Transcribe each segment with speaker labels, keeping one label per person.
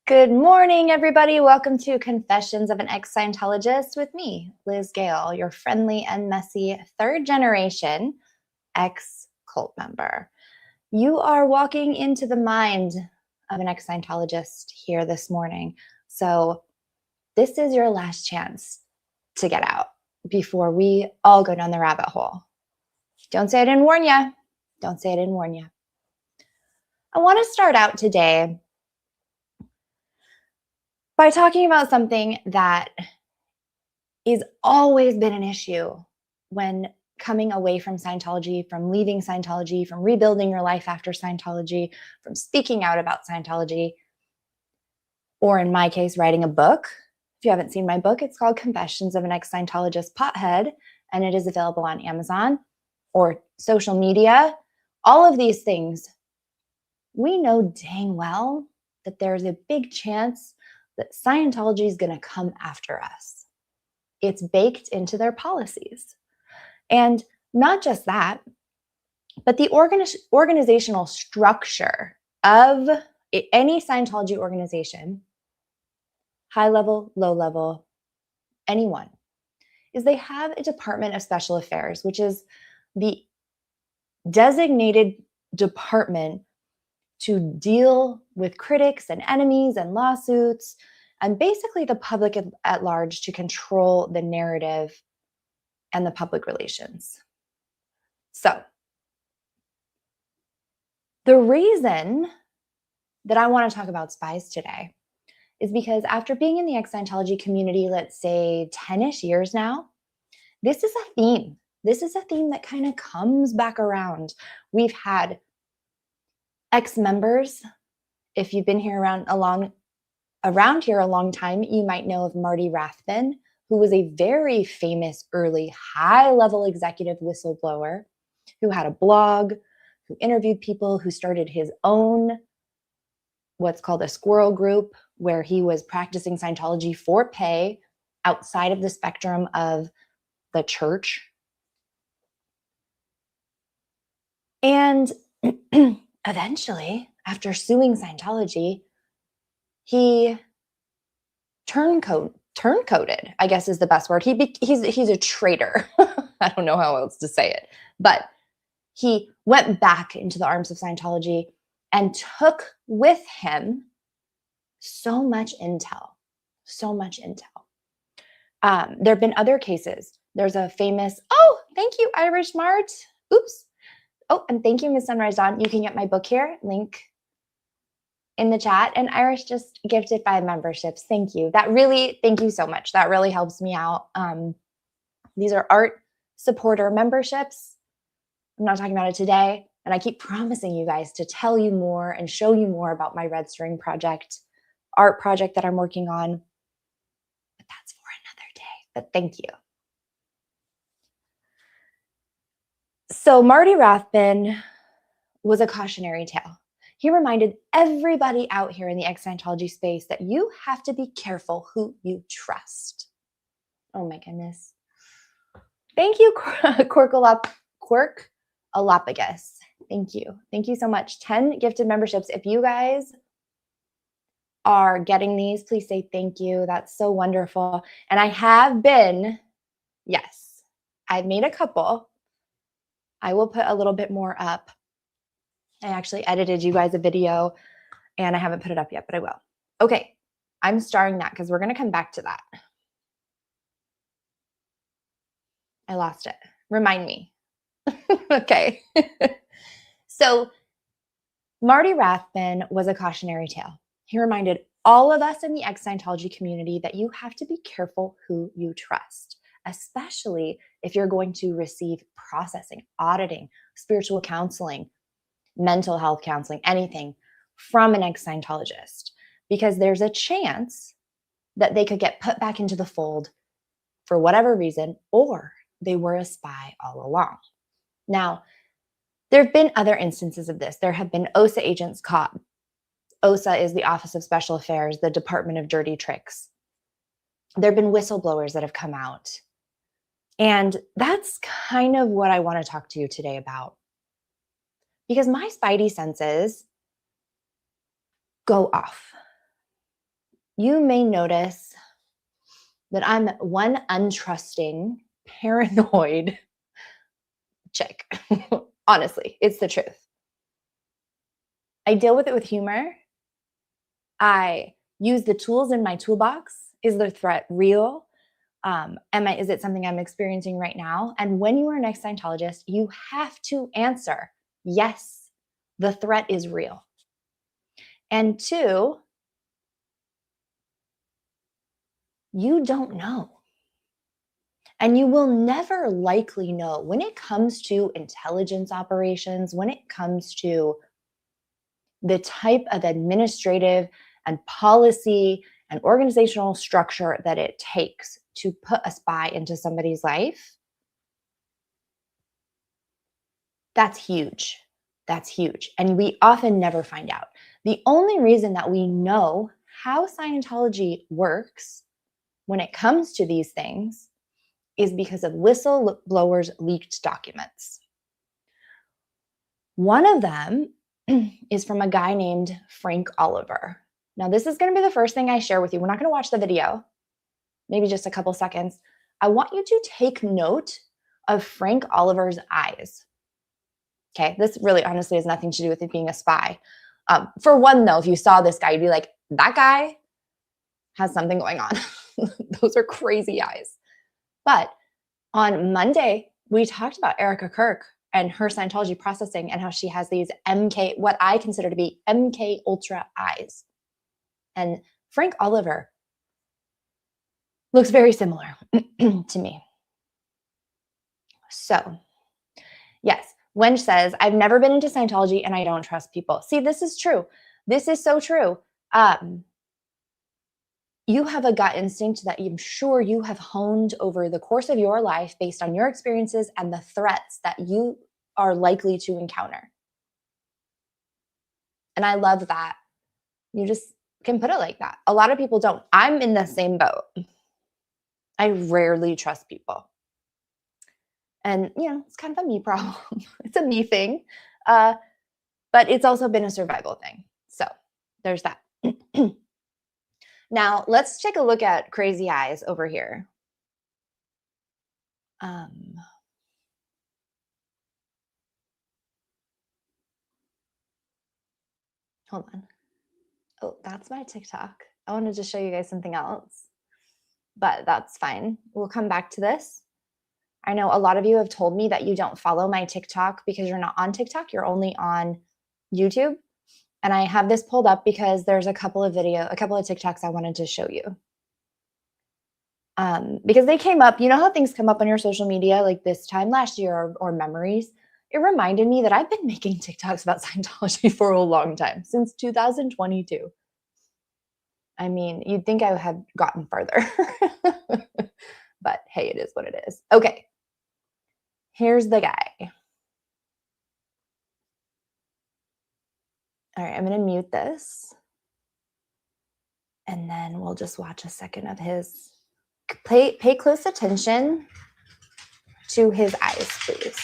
Speaker 1: Good morning, everybody. Welcome to Confessions of an Ex-Scientologist with me, Liz Gale, your friendly and messy third-generation ex-cult member. You are walking into the mind of an ex-Scientologist here this morning. So this is your last chance to get out before we all go down the rabbit hole. Don't say I didn't warn you. Don't say I didn't warn you. I want to start out today by talking about something that is always been an issue when coming away from Scientology, from leaving Scientology, from rebuilding your life after Scientology, from speaking out about Scientology, or in my case, writing a book. If you haven't seen my book, it's called Confessions of an Ex-Scientologist Pothead, and it is available on Amazon or social media. All of these things, we know dang well that there's a big chance that Scientology is going to come after us. It's baked into their policies. And not just that, but the organizational structure of any Scientology organization, high level, low level, anyone, is they have a Department of Special Affairs, which is the designated department to deal with critics and enemies and lawsuits, and basically the public at large, to control the narrative and the public relations. So the reason that I want to talk about SPIES today is because after being in the ex-Scientology community, let's say 10-ish years now, this is a theme. This is a theme that kind of comes back around. We've had ex-members. If you've been here around here a long time, you might know of Marty Rathbun, who was a very famous early high-level executive whistleblower who had a blog, who interviewed people, who started his own what's called a squirrel group, where he was practicing Scientology for pay outside of the spectrum of the church. And eventually, after suing Scientology, he turncoated, I guess is the best word. He's a traitor. I don't know how else to say it. But he went back into the arms of Scientology and took with him so much intel. There have been other cases. There's a famous, thank you, Irish Mart. Oops. Oh, and thank you, Miss Sunrise Dawn. You can get my book here, link in the chat. And Irish just gifted 5 memberships. Thank you. Thank you so much. That really helps me out. These are art supporter memberships. I'm not talking about it today. And I keep promising you guys to tell you more and show you more about my Red String project, art project that I'm working on. But that's for another day. But thank you. So Marty Rathbun was a cautionary tale. He reminded everybody out here in the ex-Scientology space that you have to be careful who you trust. Oh my goodness. Thank you, Quirkalophagus. Thank you. Thank you so much. 10 gifted memberships. If you guys are getting these, please say thank you. That's so wonderful. And I have been, yes, I've made a couple. I will put a little bit more up. I actually edited you guys a video and I haven't put it up yet, but I will. Okay, I'm starring that because we're going to come back to that. I lost it. Remind me. Okay. So Marty Rathbun was a cautionary tale. He reminded all of us in the ex-Scientology community that you have to be careful who you trust, especially if you're going to receive processing, auditing, spiritual counseling, mental health counseling, anything from an ex-Scientologist, because there's a chance that they could get put back into the fold for whatever reason, or they were a spy all along. Now, there have been other instances of this. There have been OSA agents caught. OSA is the Office of Special Affairs, the Department of Dirty Tricks. There have been whistleblowers that have come out. And that's kind of what I want to talk to you today about. Because my spidey senses go off. you may notice that I'm one untrusting, paranoid chick. Honestly, it's the truth. I deal with it with humor. I use the tools in my toolbox. Is the threat real? Is it something I'm experiencing right now? And when you are an ex-Scientologist, you have to answer, yes, the threat is real. And two, you don't know. And you will never likely know when it comes to intelligence operations, when it comes to the type of administrative and policy and organizational structure that it takes to put a spy into somebody's life. That's huge. That's huge. And we often never find out. The only reason that we know how Scientology works when it comes to these things is because of whistleblowers' leaked documents. One of them is from a guy named Frank Oliver. Now, this is going to be the first thing I share with you. We're not going to watch the video, maybe just a couple seconds. I want you to take note of Frank Oliver's eyes. Okay, this really honestly has nothing to do with it being a spy. For one, though, if you saw this guy, you'd be like, that guy has something going on. Those are crazy eyes. But on Monday, we talked about Erica Kirk and her Scientology processing and how she has these MK, what I consider to be MK Ultra eyes. And Frank Oliver looks very similar to me. So, yes, Wench says, I've never been into Scientology and I don't trust people. See, this is true. This is so true. You have a gut instinct that I'm sure you have honed over the course of your life based on your experiences and the threats that you are likely to encounter. And I love that. You just can put it like that. A lot of people don't. I'm in the same boat. I rarely trust people. And, it's kind of a me problem. It's a me thing. But it's also been a survival thing. So there's that. Now, let's take a look at Crazy Eyes over here. Hold on. Oh, that's my TikTok. I wanted to show you guys something else, but that's fine. We'll come back to this. I know a lot of you have told me that you don't follow my TikTok because you're not on TikTok. You're only on YouTube. And I have this pulled up because there's a couple of TikToks I wanted to show you. Because they came up, you know how things come up on your social media like this time last year or memories? It reminded me that I've been making TikToks about Scientology for a long time, since 2022. I mean, you'd think I had gotten further. But hey, it is what it is. Okay. Here's the guy. All right, I'm going to mute this. And then we'll just watch a second of his. Pay close attention to his eyes, please.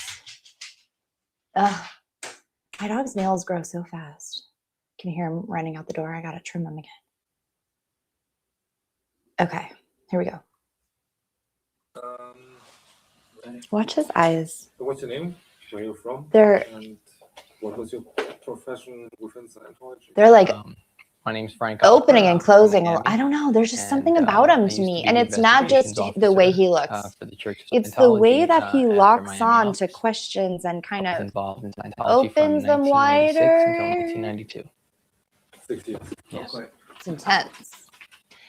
Speaker 1: Ugh. My dog's nails grow so fast. Can you hear him running out the door? I got to trim them again. Okay, here we go. Watch his eyes.
Speaker 2: What's your name? Where are you from?
Speaker 1: And
Speaker 2: what was your profession within Scientology?
Speaker 1: They're like
Speaker 3: my name's Frank.
Speaker 1: Opening and closing. I don't know. There's just something about him to me. And it's not just the way he looks. It's the way that he locks on to questions and kind of
Speaker 3: involved in Scientology
Speaker 1: opens them wider.
Speaker 3: Until 1992.
Speaker 2: 6 years.
Speaker 3: Yes.
Speaker 2: Okay.
Speaker 1: It's intense.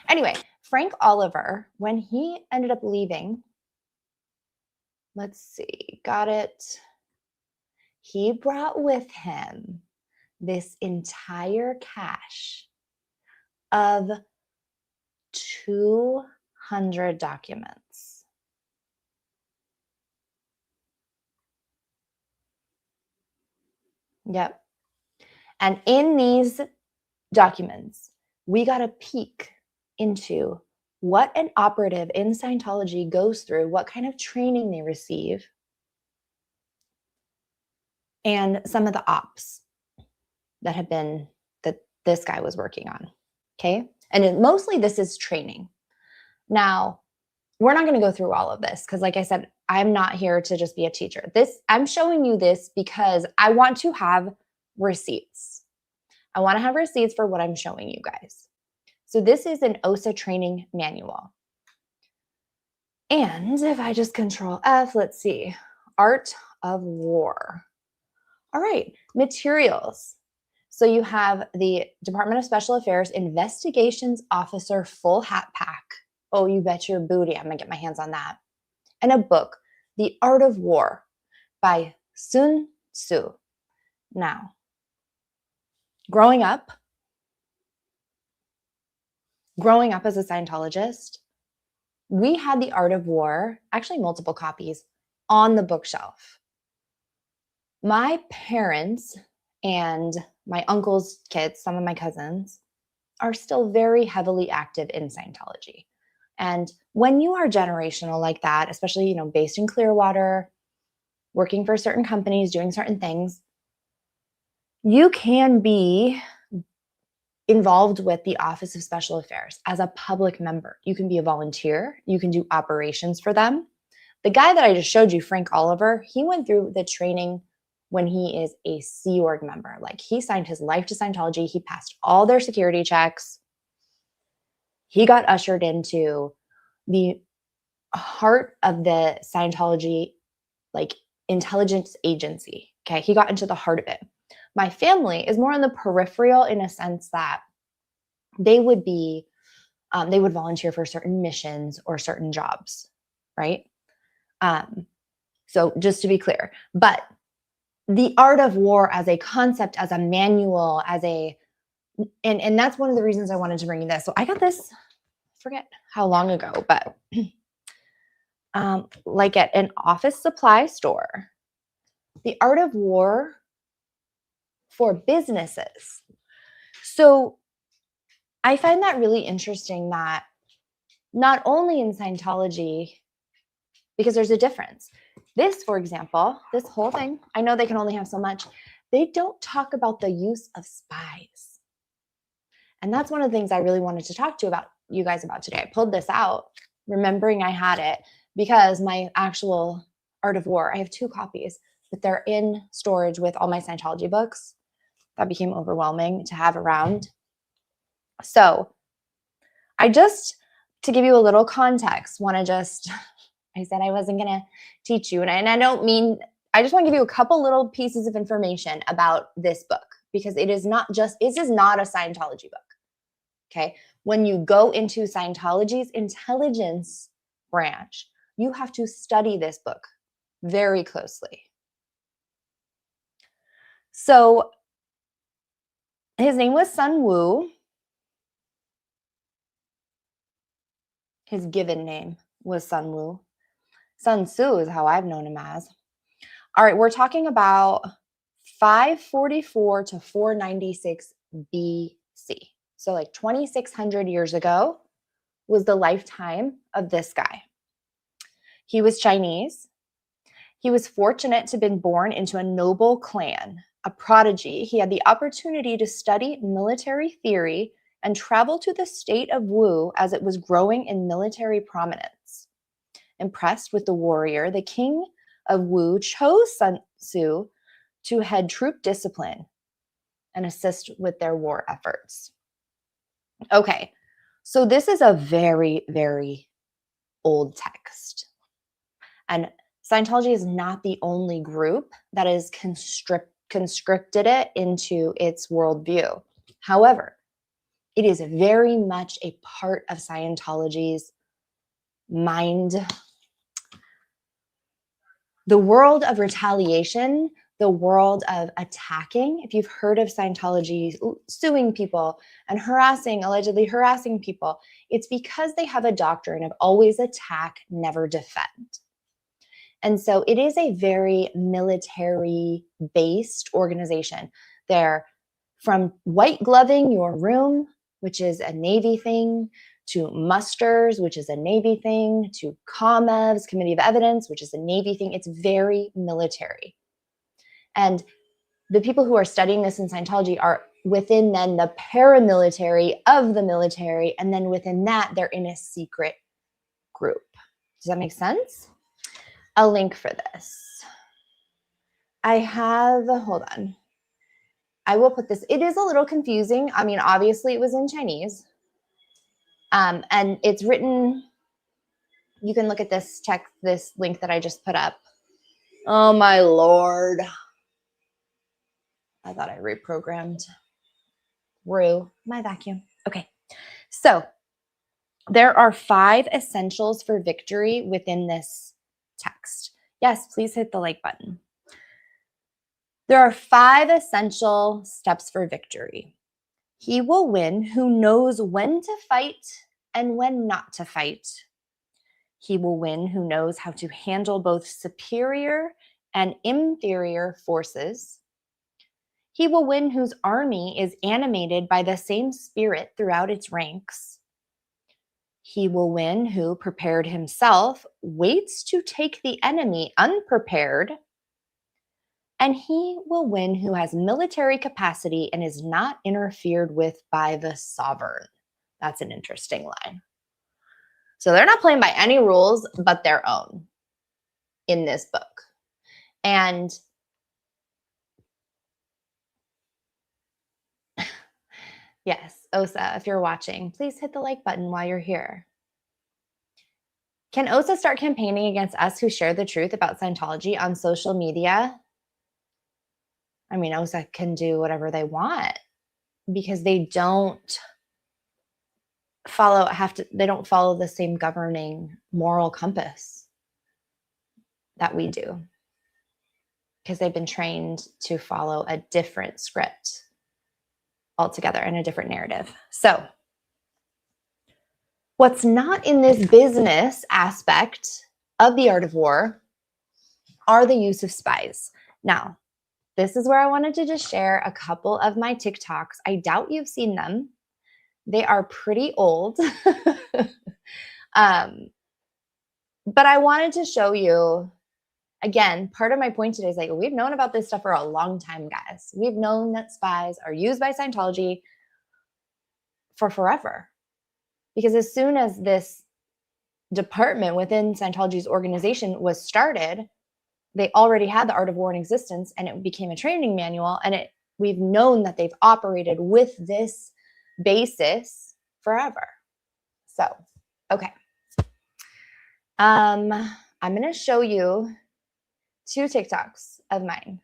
Speaker 1: Anyway, Frank Oliver, when he ended up leaving, let's see, got it. He brought with him this entire cache of 200 documents. Yep. And in these documents, we got a peek into what an operative in Scientology goes through, what kind of training they receive, and some of the ops that this guy was working on. Okay, And mostly this is training. Now, we're not going to go through all of this because, like I said, I'm not here to just be a teacher. I'm showing you this because I want to have receipts. I want to have receipts for what I'm showing you guys. So this is an OSA training manual. And if I just control F, let's see, Art of War. All right, materials. So you have the Department of Special Affairs Investigations Officer Full Hat Pack. Oh, you bet your booty I'm gonna get my hands on that. And a book, The Art of War by Sun Tzu. Now, growing up as a Scientologist, we had The Art of War, actually multiple copies, on the bookshelf. My parents and my uncle's kids, some of my cousins, are still very heavily active in Scientology. And when you are generational like that, especially, based in Clearwater, working for certain companies, doing certain things, you can be involved with the Office of Special Affairs as a public member. You can be a volunteer. You can do operations for them. The guy that I just showed you, Frank Oliver, he went through the training when he is a Sea Org member. Like, he signed his life to Scientology. He passed all their security checks. He got ushered into the heart of the Scientology, like, intelligence agency. Okay, he got into the heart of it. My family is more on the peripheral in a sense that they would volunteer for certain missions or certain jobs, right? So just to be clear, but the Art of War as a concept, as a manual, and that's one of the reasons I wanted to bring you this. So I got this, I forget how long ago, but like at an office supply store, The Art of War for businesses. So I find that really interesting that not only in Scientology, because there's a difference. This, for example, this whole thing, I know they can only have so much. They don't talk about the use of SPIES. And that's one of the things I really wanted to talk to you guys about today. I pulled this out, remembering I had it, because my actual Art of War, I have 2 copies, but they're in storage with all my Scientology books. That became overwhelming to have around. So to give you a little context, I said I wasn't going to teach you. And I don't mean, I just want to give you a couple little pieces of information about this book, because this is not a Scientology book. Okay. When you go into Scientology's intelligence branch, you have to study this book very closely. So his name was Sun Wu. His given name was Sun Wu. Sun Tzu is how I've known him as. All right, we're talking about 544 to 496 BC. So like 2,600 years ago was the lifetime of this guy. He was Chinese. He was fortunate to have been born into a noble clan, a prodigy. He had the opportunity to study military theory and travel to the state of Wu as it was growing in military prominence. Impressed with the warrior, the king of Wu chose Sun Tzu to head troop discipline and assist with their war efforts. Okay, so this is a very, very old text. And Scientology is not the only group that has conscripted it into its worldview. However, it is very much a part of Scientology's mind. The world of retaliation, the world of attacking. If you've heard of Scientology suing people and allegedly harassing people, it's because they have a doctrine of always attack, never defend. And so it is a very military-based organization. They're from white gloving your room, which is a Navy thing, to musters, which is a Navy thing, to COMEVs, Committee of Evidence, which is a Navy thing. It's very military. And the people who are studying this in Scientology are within then the paramilitary of the military. And then within that, they're in a secret group. Does that make sense? A link for this. I have, hold on. I will put this. It is a little confusing. I mean, obviously it was in Chinese. And it's written, you can look at this, check this link that I just put up. Oh my Lord. I thought I reprogrammed my vacuum. Okay. So there are 5 essentials for victory within this text. Yes, please hit the like button. There are 5 essential steps for victory. He will win who knows when to fight and when not to fight. He will win who knows how to handle both superior and inferior forces. He will win whose army is animated by the same spirit throughout its ranks. He will win who, prepared himself, waits to take the enemy unprepared. And he will win who has military capacity and is not interfered with by the sovereign. That's an interesting line. So they're not playing by any rules but their own in this book. And yes, Osa, if you're watching, please hit the like button while you're here. Can Osa start campaigning against us who share the truth about Scientology on social media? I mean, Osa can do whatever they want because they don't follow the same governing moral compass that we do, because they've been trained to follow a different script altogether and a different narrative. So what's not in this business aspect of the art of war are the use of spies. Now, this is where I wanted to just share a couple of my TikToks. I doubt you've seen them. They are pretty old. But I wanted to show you, again, part of my point today is like, we've known about this stuff for a long time, guys. We've known that spies are used by Scientology for forever. Because as soon as this department within Scientology's organization was started, they already had the art of war in existence, and it became a training manual. And we've known that they've operated with this basis forever. So, okay. I'm going to show you 2 TikToks of mine,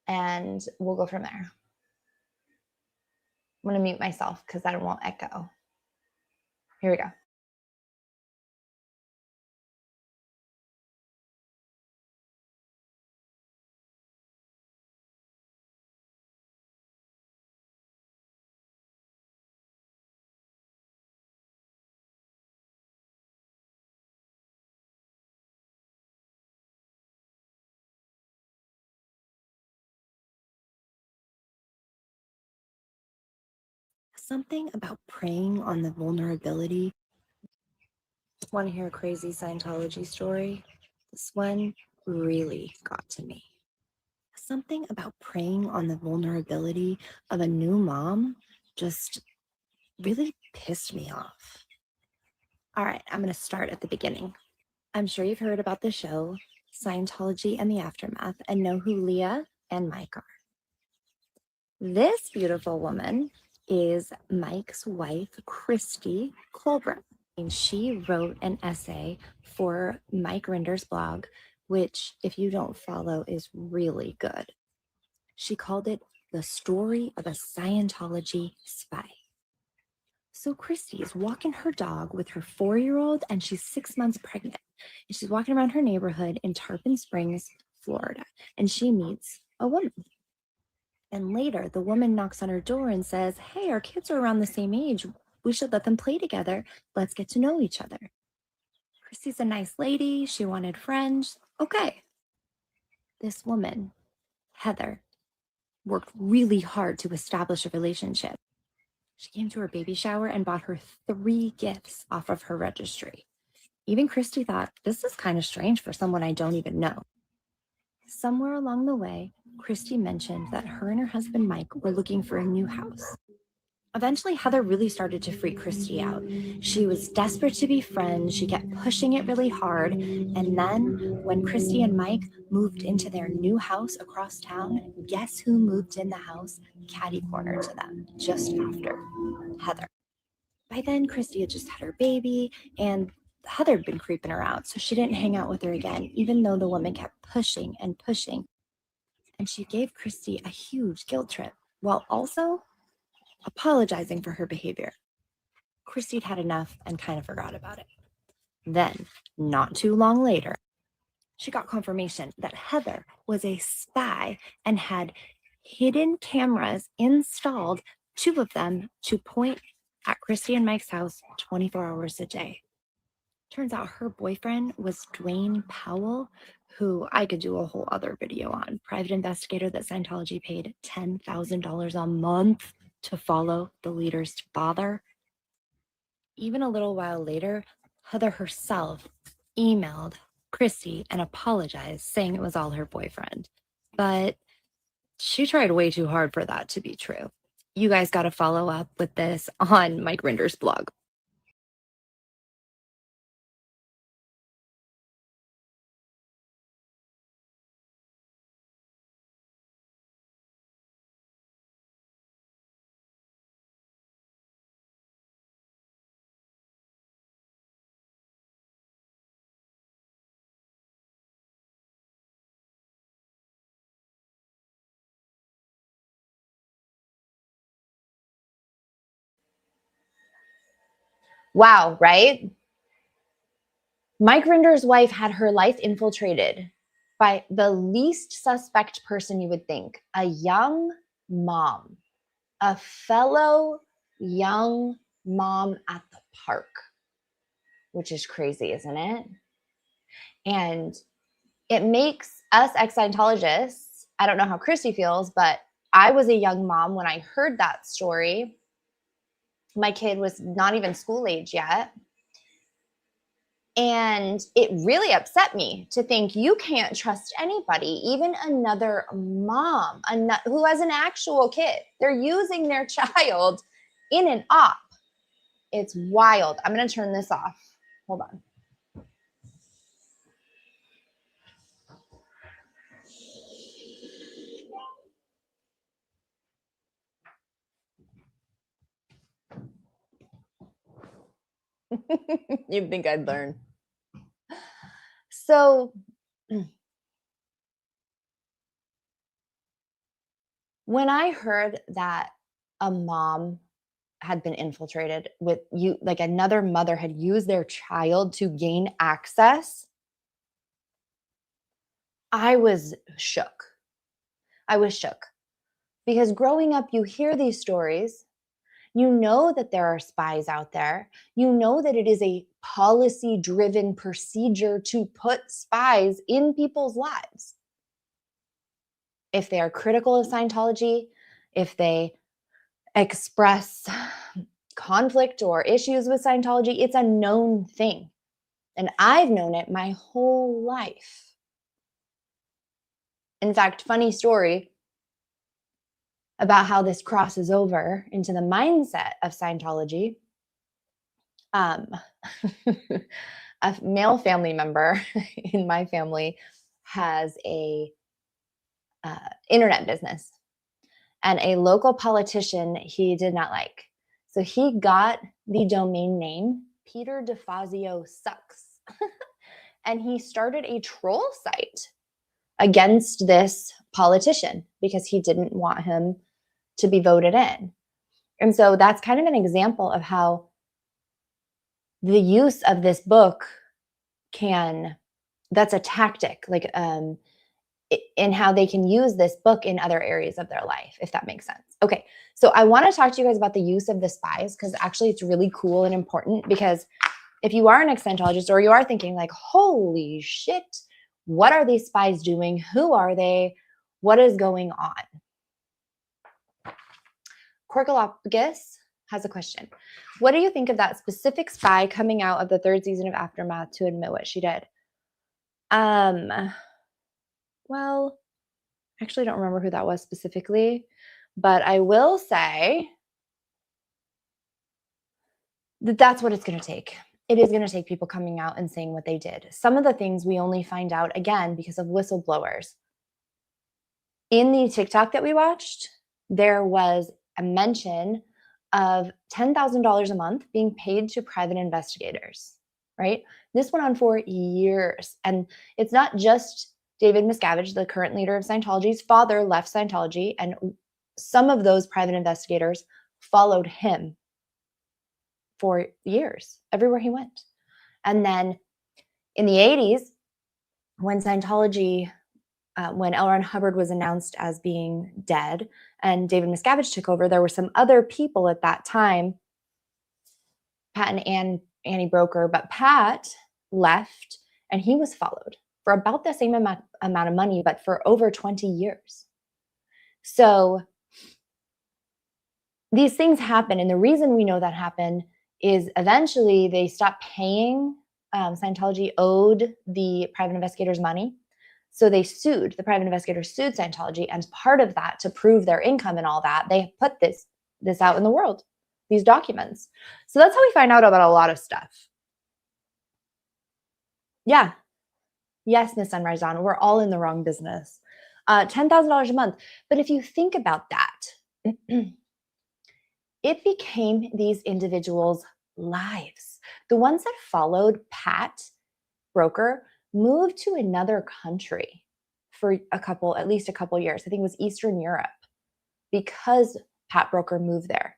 Speaker 1: and we'll go from there. I'm going to mute myself because that won't echo. Here we go.
Speaker 4: Something about preying on the vulnerability. Want to hear a crazy Scientology story? This one really got to me. Something about preying on the vulnerability of a new mom just really pissed me off. All right, I'm going to start at the beginning. I'm sure you've heard about the show, Scientology and the Aftermath, and know who Leah and Mike are. This beautiful woman is Mike's wife, Christy Colbert. And she wrote an essay for Mike Rinder's blog, which, if you don't follow, is really good. She called it The Story of a Scientology Spy. So Christy is walking her dog with her 4-year-old, and she's 6 months pregnant. And she's walking around her neighborhood in Tarpon Springs, Florida, and she meets a woman. And later, the woman knocks on her door and says, hey, our kids are around the same age. We should let them play together. Let's get to know each other. Christy's a nice lady. She wanted friends. Okay. This woman, Heather, worked really hard to establish a relationship. She came to her baby shower and bought her 3 gifts off of her registry. Even Christy thought, this is kind of strange for someone I don't even know. Somewhere along the way, Christy mentioned that her and her husband Mike were looking for a new house. Eventually, Heather really started to freak Christy out. She was desperate to be friends. She kept pushing it really hard. And then, when Christy and Mike moved into their new house across town, guess who moved in the house catty corner to them just after? Heather. By then, Christy had just had her baby, and Heather had been creeping her out, so she didn't hang out with her again, even though the woman kept pushing and pushing. And she gave Christy a huge guilt trip, while also apologizing for her behavior. Christy had enough and kind of forgot about it. Then, not too long later, she got confirmation that Heather was a spy and had hidden cameras installed, 2 of them, to point at Christy and Mike's house 24 hours a day. Turns out her boyfriend was Dwayne Powell, who I could do a whole other video on. Private investigator that Scientology paid $10,000 a month to follow the leader's father. Even a little while later, Heather herself emailed Christy and apologized, saying it was all her boyfriend. But she tried way too hard for that to be true. You guys got to follow up with this on Mike Rinder's blog.
Speaker 1: Wow, right? Mike Rinder's wife had her life infiltrated by the least suspect person you would think, a young mom, a fellow young mom at the park, which is crazy, isn't it? And it makes us ex-Scientologists, I don't know how Christy feels, but I was a young mom when I heard that story. My kid was not even school age yet. And it really upset me to think you can't trust anybody, even another mom who has an actual kid. They're using their child in an op. It's wild. I'm going to turn this off. Hold on. You'd think I'd learn. So when I heard that a mom had been infiltrated with you, like another mother had used their child to gain access, I was shook. I was shook because growing up, you hear these stories. You know that there are spies out there. You know that it is a policy-driven procedure to put spies in people's lives. If they are critical of Scientology, if they express conflict or issues with Scientology, it's a known thing. And I've known it my whole life. In fact, funny story about how this crosses over into the mindset of Scientology. A male family member in my family has a internet business, and a local politician he did not like. So he got the domain name Peter DeFazio Sucks. And he started a troll site against this politician because he didn't want him to be voted in. And so that's kind of an example of how the use of this book that's a tactic, like in how they can use this book in other areas of their life, if that makes sense. Okay, so I want to talk to you guys about the use of the spies, because actually it's really cool and important, because if you are an ex-Scientologist or you are thinking like, holy shit, what are these spies doing? Who are they? What is going on? Corkalopagus has a question. What do you think of that specific spy coming out of the 3rd season of Aftermath to admit what she did? Well, I actually don't remember who that was specifically, but I will say that that's what it's going to take. It is going to take people coming out and saying what they did. Some of the things we only find out, again, because of whistleblowers. In the TikTok that we watched, there was a mention of $10,000 a month being paid to private investigators, right? This went on for years. And it's not just David Miscavige, the current leader of Scientology's father, left Scientology, and some of those private investigators followed him for years, everywhere he went. And then in the 80s, when Scientology, when L. Ron Hubbard was announced as being dead and David Miscavige took over, there were some other people at that time, Pat and Annie Broker, but Pat left and he was followed for about the same amount of money, but for over 20 years. So these things happen. And the reason we know that happened is eventually they stopped paying. Scientology owed the private investigators money. So they sued, the private investigators sued Scientology. And as part of that, to prove their income and all that, they put this out in the world, these documents. So that's how we find out about a lot of stuff. Yeah. Yes, Miss Sunrise Dawn, we're all in the wrong business. $10,000 a month. But if you think about that, it became these individuals' lives. The ones that followed Pat Broker moved to another country for at least a couple years. I think it was Eastern Europe, because Pat Broker moved there.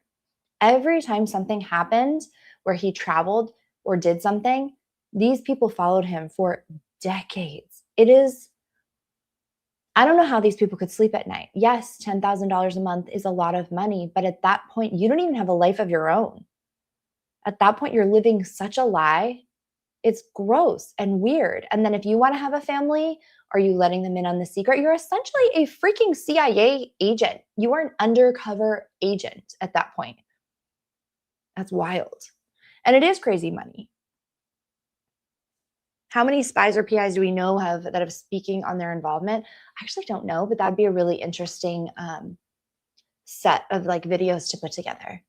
Speaker 1: Every time something happened where he traveled or did something, these people followed him for decades. I don't know how these people could sleep at night. Yes, $10,000 a month is a lot of money, but at that point, you don't even have a life of your own. At that point, you're living such a lie. It's gross and weird. And then if you want to have a family, are you letting them in on the secret? You're essentially a freaking CIA agent. You are an undercover agent at that point. That's wild. And it is crazy money. How many spies or PIs do we know that have speaking on their involvement? I actually don't know, but that'd be a really interesting set of videos to put together.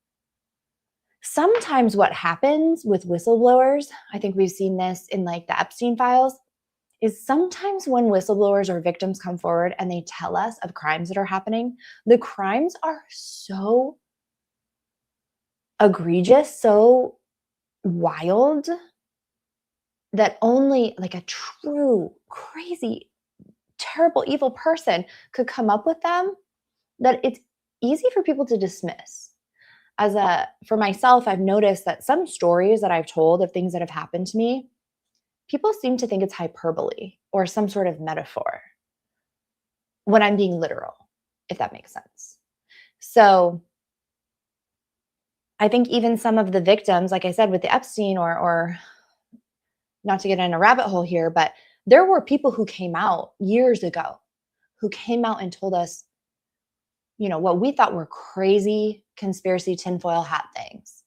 Speaker 1: Sometimes what happens with whistleblowers, I think we've seen this in the Epstein files, is sometimes when whistleblowers or victims come forward and they tell us of crimes that are happening, the crimes are so egregious, so wild, that only a true, crazy, terrible, evil person could come up with them, that it's easy for people to dismiss. For myself, I've noticed that some stories that I've told of things that have happened to me, people seem to think it's hyperbole or some sort of metaphor when I'm being literal, if that makes sense. So I think even some of the victims, like I said, with the Epstein or not to get in a rabbit hole here, but there were people who came out years ago who came out and told us, what we thought were crazy conspiracy tinfoil hat things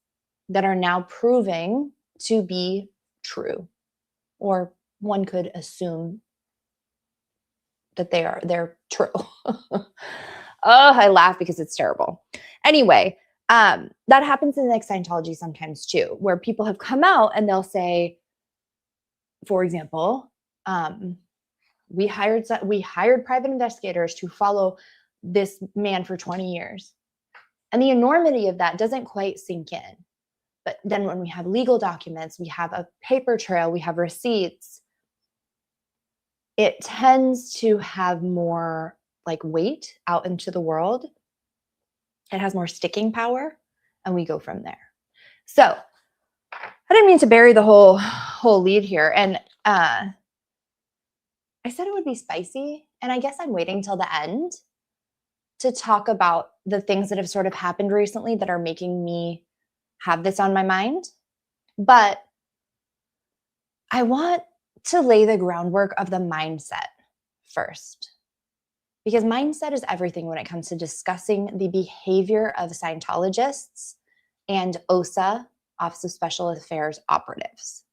Speaker 1: that are now proving to be true, or one could assume that they're true. Oh, I laugh because it's terrible. Anyway, that happens in Scientology sometimes too, where people have come out and they'll say, for example, we hired private investigators to follow this man for 20 years. And the enormity of that doesn't quite sink in. But then when we have legal documents, we have a paper trail, we have receipts, it tends to have more weight out into the world. It has more sticking power, and we go from there. So I didn't mean to bury the whole lead here. And I said it would be spicy, and I guess I'm waiting till the end to talk about the things that have sort of happened recently that are making me have this on my mind. But I want to lay the groundwork of the mindset first, because mindset is everything when it comes to discussing the behavior of Scientologists and OSA, Office of Special Affairs operatives.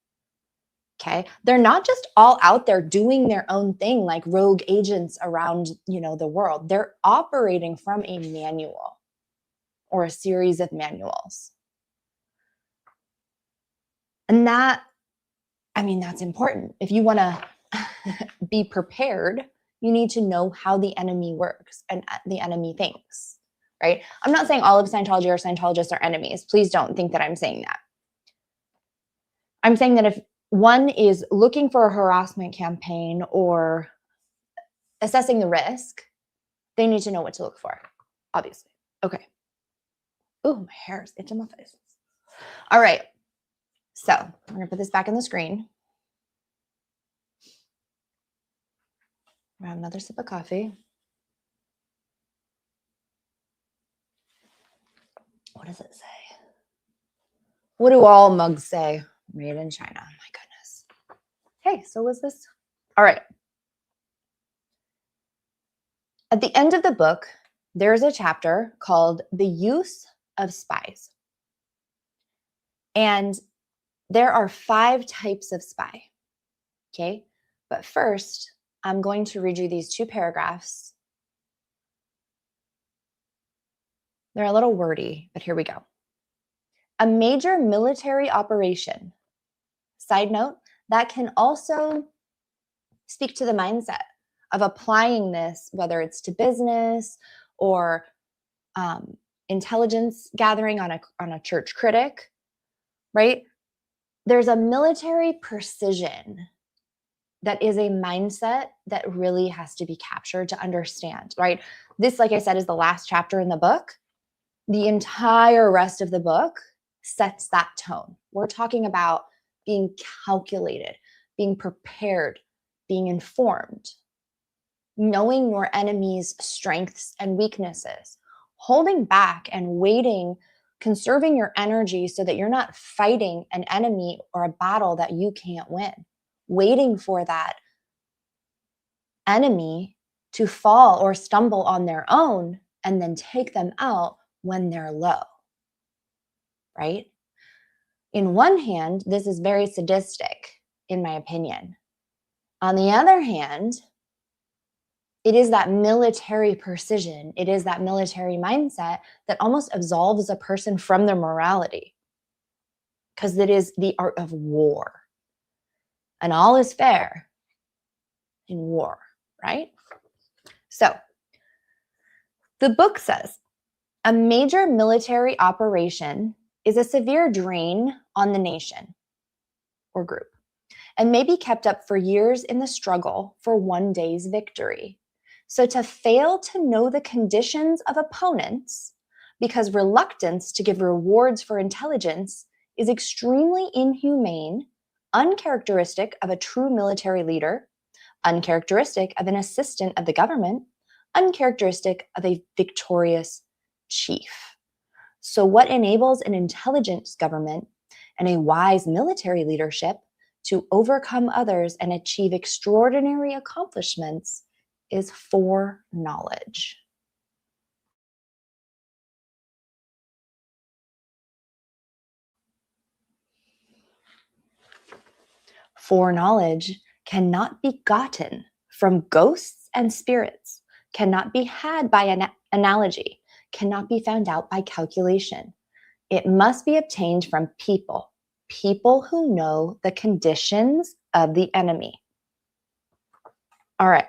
Speaker 1: Okay. They're not just all out there doing their own thing like rogue agents around, the world. They're operating from a manual or a series of manuals. And that's important. If you want to be prepared, you need to know how the enemy works and the enemy thinks, right? I'm not saying all of Scientology or Scientologists are enemies. Please don't think that I'm saying that. I'm saying that if one is looking for a harassment campaign or assessing the risk, they need to know what to look for, obviously. Okay. Ooh, my hair is itching my face. All right. So I'm going to put this back on the screen. Grab another sip of coffee. What does it say? What do all mugs say? Made in China. My goodness. Hey, so was this? All right. At the end of the book, there's a chapter called The Use of Spies. And there are 5 types of spy. Okay. But first, I'm going to read you these 2 paragraphs. They're a little wordy, but here we go. A major military operation. Side note, that can also speak to the mindset of applying this, whether it's to business or intelligence gathering on a church critic, right? There's a military precision that is a mindset that really has to be captured to understand, right? This, like I said, is the last chapter in the book. The entire rest of the book sets that tone. We're talking about being calculated, being prepared, being informed, knowing your enemy's strengths and weaknesses, holding back and waiting, conserving your energy so that you're not fighting an enemy or a battle that you can't win, waiting for that enemy to fall or stumble on their own and then take them out when they're low, right? In one hand, this is very sadistic, in my opinion. On the other hand, it is that military precision. It is that military mindset that almost absolves a person from their morality, because it is the art of war. And all is fair in war, right? So the book says, a major military operation is a severe drain on the nation or group and may be kept up for years in the struggle for one day's victory. So to fail to know the conditions of opponents because reluctance to give rewards for intelligence is extremely inhumane, uncharacteristic of a true military leader, uncharacteristic of an assistant of the government, uncharacteristic of a victorious chief. So what enables an intelligence government and a wise military leadership to overcome others and achieve extraordinary accomplishments is foreknowledge. Foreknowledge cannot be gotten from ghosts and spirits, cannot be had by an analogy, cannot be found out by calculation. It must be obtained from people who know the conditions of the enemy. All right.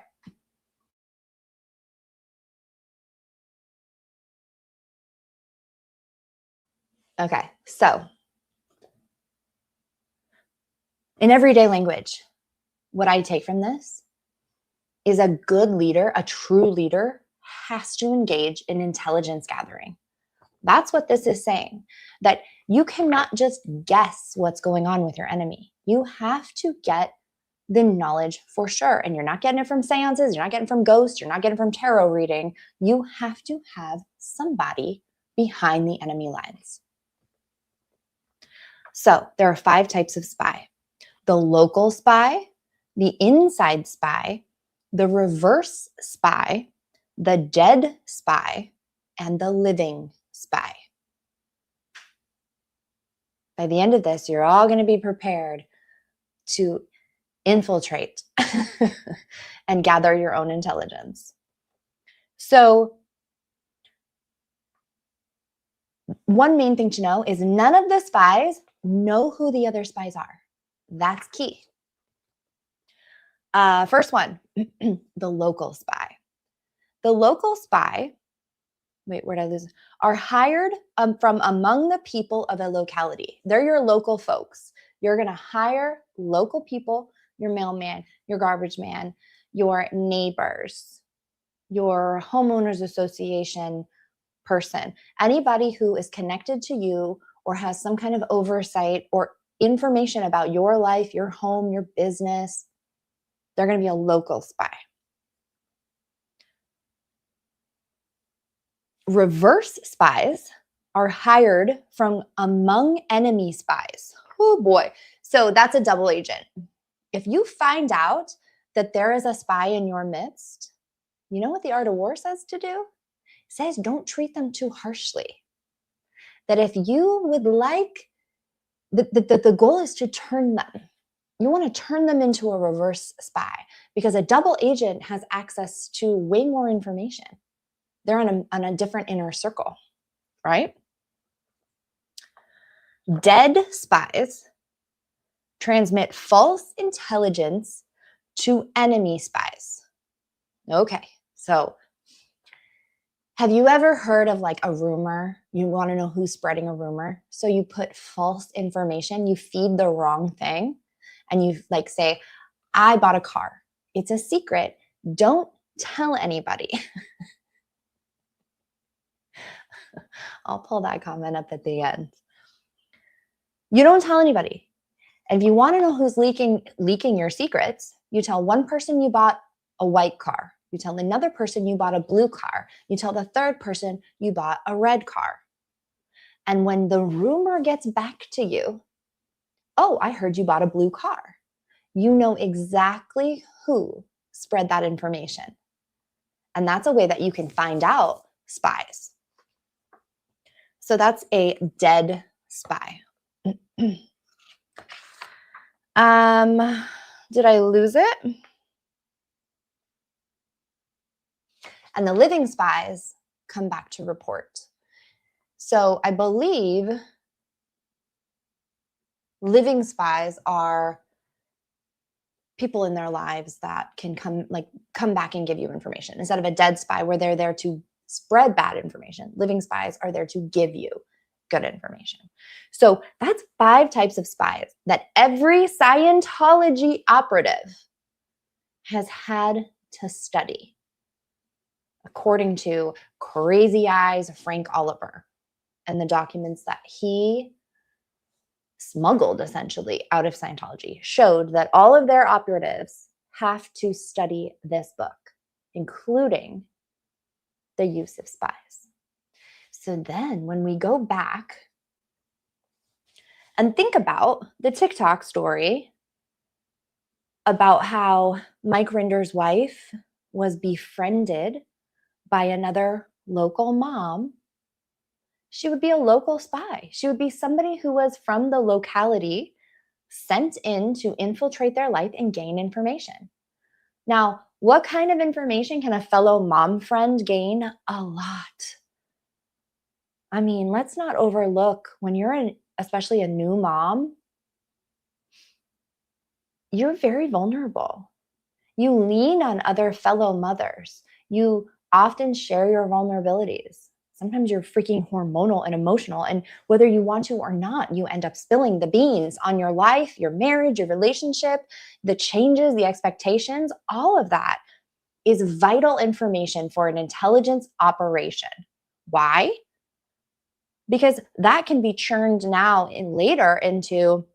Speaker 1: Okay, so in everyday language, what I take from this is a good leader, a true leader, has to engage in intelligence gathering. That's what this is saying, that you cannot just guess what's going on with your enemy. You have to get the knowledge for sure. And you're not getting it from seances, you're not getting it from ghosts, you're not getting it from tarot reading. You have to have somebody behind the enemy lines. So there are 5 types of spy: the local spy, the inside spy, the reverse spy, the dead spy, and the living spy. By the end of this, you're all going to be prepared to infiltrate and gather your own intelligence. So one main thing to know is none of the spies know who the other spies are. That's key. First one, the local spy. The local spy, wait, where did I lose? Are hired from among the people of a locality. They're your local folks. You're going to hire local people, your mailman, your garbage man, your neighbors, your homeowners association person, anybody who is connected to you or has some kind of oversight or information about your life, your home, your business. They're going to be a local spy. Reverse spies are hired from among enemy spies. Oh boy. So that's a double agent. If you find out that there is a spy in your midst, you know what the art of war says to do? It says don't treat them too harshly. That if you would like, the goal is to turn them. You want to turn them into a reverse spy because a double agent has access to way more information. They're on a different inner circle, right? Dead spies transmit false intelligence to enemy spies. Okay, so have you ever heard of like a rumor? You want to know who's spreading a rumor. So you put false information, you feed the wrong thing, and you like say, I bought a car. It's a secret. Don't tell anybody. I'll pull that comment up at the end. You don't tell anybody. And if you want to know who's leaking your secrets, you tell one person you bought a white car. You tell another person you bought a blue car. You tell the third person you bought a red car. And when the rumor gets back to you, oh, I heard you bought a blue car. You know exactly who spread that information. And that's a way that you can find out spies. So that's a dead spy. Did I lose it? And the living spies come back to report. So I believe living spies are people in their lives that can come back and give you information. Instead of a dead spy where they're there to spread bad information, living spies are there to give you good information. So that's 5 types of spies that every Scientology operative has had to study, according to Crazy Eyes Frank Oliver and the documents that he smuggled essentially out of Scientology showed that all of their operatives have to study this book, including the use of spies. So then when we go back and think about the TikTok story about how Mike Rinder's wife was befriended by another local mom, she would be a local spy. She would be somebody who was from the locality sent in to infiltrate their life and gain information. Now, what kind of information can a fellow mom friend gain? A lot. I mean, let's not overlook when you're especially a new mom, you're very vulnerable. You lean on other fellow mothers. You often share your vulnerabilities. Sometimes you're freaking hormonal and emotional, and whether you want to or not, you end up spilling the beans on your life, your marriage, your relationship, the changes, the expectations. All of that is vital information for an intelligence operation. Why? Because that can be churned now and later into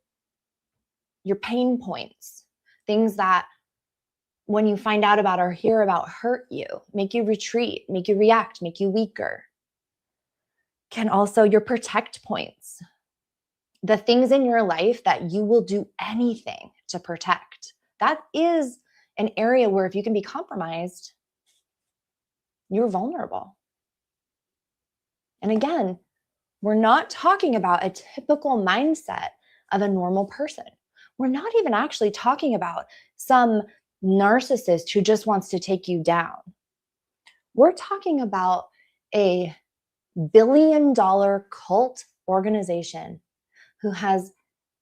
Speaker 1: your pain points, things that when you find out about or hear about hurt you, make you retreat, make you react, make you weaker. Can also your protect points, the things in your life that you will do anything to protect. That is an area where if you can be compromised, you're vulnerable. And again, we're not talking about a typical mindset of a normal person. we're not even actually talking about some narcissist who just wants to take you down. We're talking about a billion-dollar cult organization who has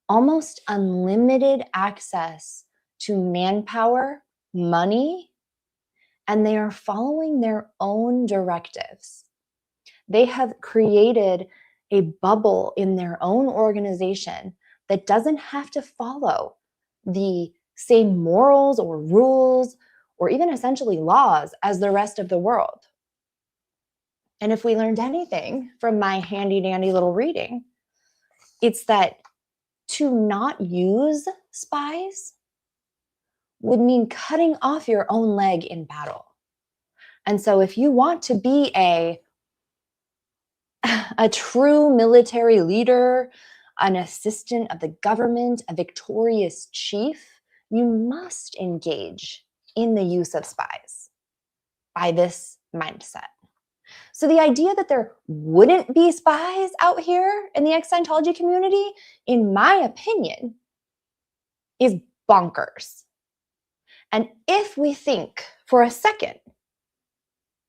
Speaker 1: almost unlimited access to manpower, money, and they are following their own directives. They have created a bubble in their own organization that doesn't have to follow the same morals or rules or even essentially laws as the rest of the world. And if we learned anything from my handy dandy little reading, it's that to not use spies would mean cutting off your own leg in battle. And so if you want to be a true military leader, an assistant of the government, a victorious chief, you must engage in the use of spies by this mindset. So the idea that there wouldn't be spies out here in the ex-Scientology community, in my opinion, is bonkers. And if we think for a second,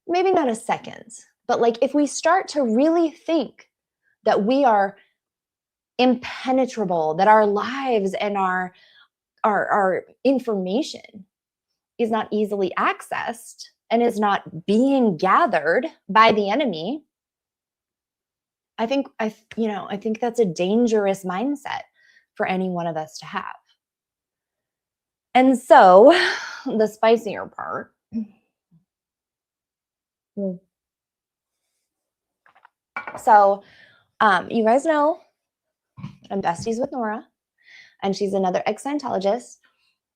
Speaker 1: maybe not a second, but like if we start to really think that we are impenetrable, that our lives and our information is not easily accessed and is not being gathered by the enemy, I think that's a dangerous mindset for any one of us to have. And so the spicier part. So you guys know I'm besties with Nora, and she's another ex-Scientologist,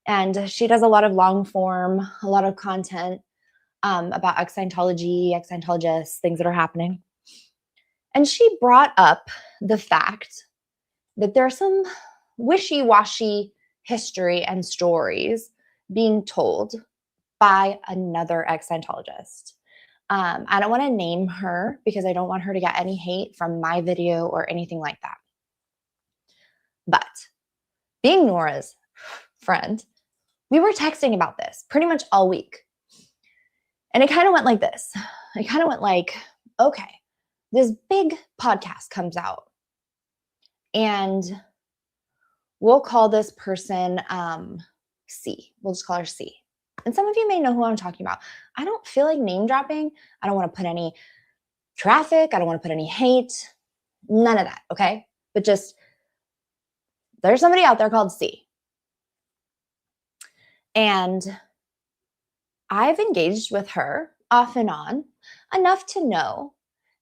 Speaker 1: and she does a lot of long form, a lot of content about ex-Scientology, ex-Scientologists, things that are happening. And she brought up the fact that there are some wishy-washy history and stories being told by another ex-Scientologist. I don't want to name her because I don't want her to get any hate from my video or anything like that. But being Nora's friend, we were texting about this pretty much all week. And it kind of went like this. It kind of went like, okay, this big podcast comes out and we'll call this person C. We'll just call her C. And some of you may know who I'm talking about. I don't feel like name dropping. I don't want to put any traffic. I don't want to put any hate. None of that, okay? But just, there's somebody out there called C. And I've engaged with her off and on enough to know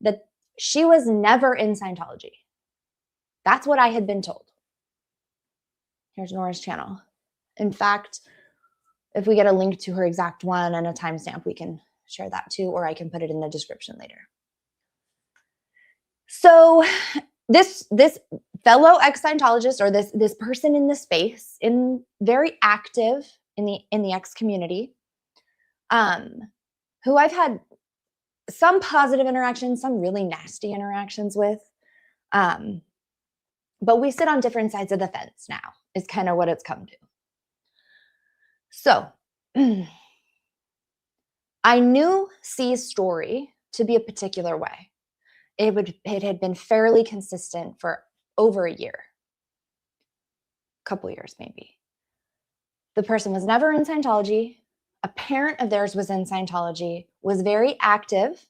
Speaker 1: that she was never in Scientology. That's what I had been told. Here's Nora's channel. In fact, if we get a link to her exact one and a timestamp, we can share that too, or I can put it in the description later. So this fellow ex-Scientologist, or this person in the space, very active in the ex community, who I've had some positive interactions, some really nasty interactions with, but we sit on different sides of the fence now, is kind of what it's come to. So I knew C's story to be a particular way. It had been fairly consistent for over a year, couple years maybe. The person was never in Scientology. A parent of theirs was in Scientology, was very active,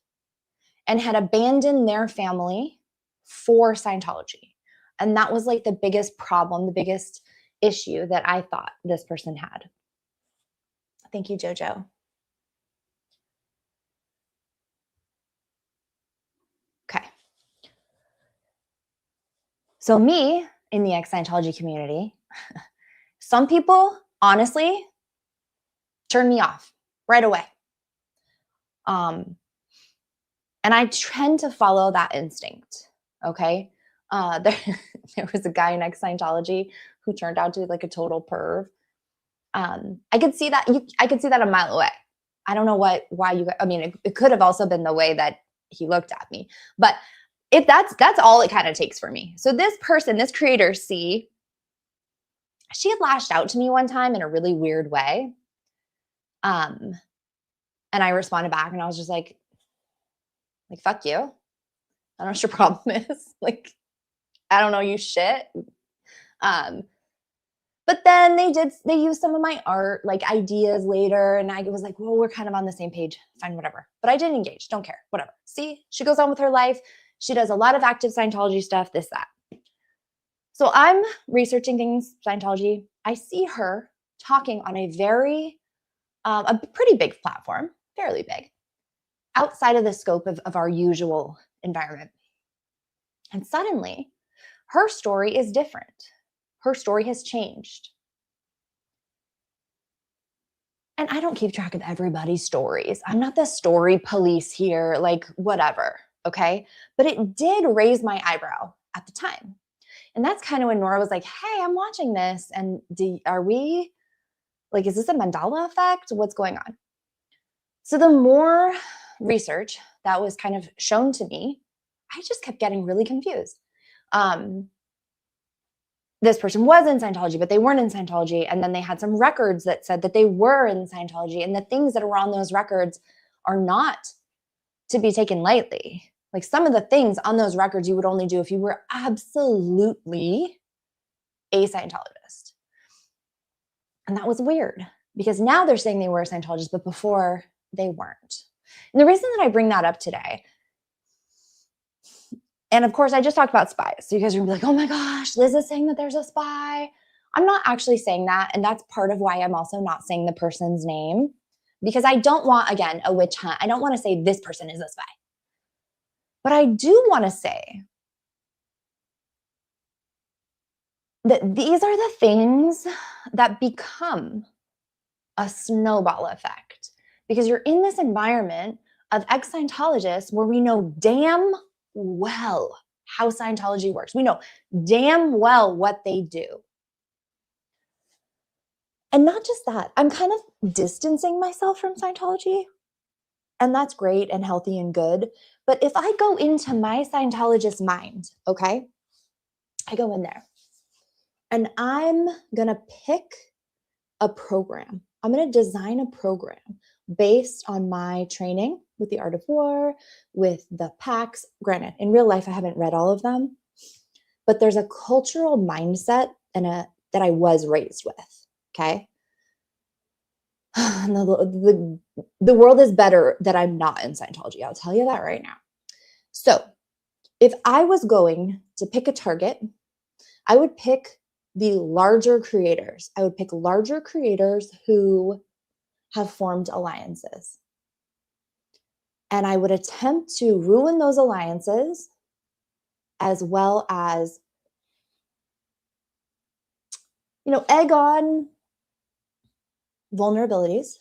Speaker 1: and had abandoned their family for Scientology. And that was like the biggest problem, the biggest issue that I thought this person had. Thank you, Jojo. Okay. So me, in the ex-Scientology community, some people, honestly, turn me off right away. And I tend to follow that instinct, okay? There was a guy in ex-Scientology who turned out to be like a total perv. I could see that. I could see that a mile away. I don't know why you. I mean, it could have also been the way that he looked at me, but that's all it kind of takes for me. So this person, this creator, C, she had lashed out to me one time in a really weird way. And I responded back and I was just like, fuck you. I don't know what your problem is. Like, I don't know you shit. But then they used some of my art, like ideas later. And I was like, well, we're kind of on the same page. Fine, whatever. But I didn't engage. Don't care. Whatever. See, she goes on with her life. She does a lot of active Scientology stuff, this, that. So I'm researching things, Scientology. I see her talking on a pretty big platform, fairly big, outside of the scope of our usual environment. And suddenly, her story is different. Her story has changed. And I don't keep track of everybody's stories. I'm not the story police here, like whatever, okay? But it did raise my eyebrow at the time. And that's kind of when Nora was like, hey, I'm watching this. And are we, like, is this a Mandela effect? What's going on? So the more research that was kind of shown to me, I just kept getting really confused. This person was in Scientology, but they weren't in Scientology. And then they had some records that said that they were in Scientology. And the things that were on those records are not to be taken lightly. Like some of the things on those records you would only do if you were absolutely a Scientologist. And that was weird because now they're saying they were a Scientologist, but before they weren't. And the reason that I bring that up today, and of course, I just talked about spies. So you guys are gonna be like, oh my gosh, Liz is saying that there's a spy. I'm not actually saying that. And that's part of why I'm also not saying the person's name, because I don't want, again, a witch hunt. I don't want to say this person is a spy. But I do want to say that these are the things that become a snowball effect, because you're in this environment of ex-Scientologists where we know damn well how Scientology works. We know damn well what they do. And not just that, I'm kind of distancing myself from Scientology. And that's great and healthy and good. But if I go into my Scientologist mind, okay, I go in there and I'm going to pick a program. I'm going to design a program based on my training with the Art of War, with the PACs. Granted, in real life, I haven't read all of them, but there's a cultural mindset that I was raised with, okay? The world is better that I'm not in Scientology. I'll tell you that right now. So if I was going to pick a target, I would pick the larger creators. I would pick larger creators who have formed alliances. And I would attempt to ruin those alliances as well as, egg on vulnerabilities,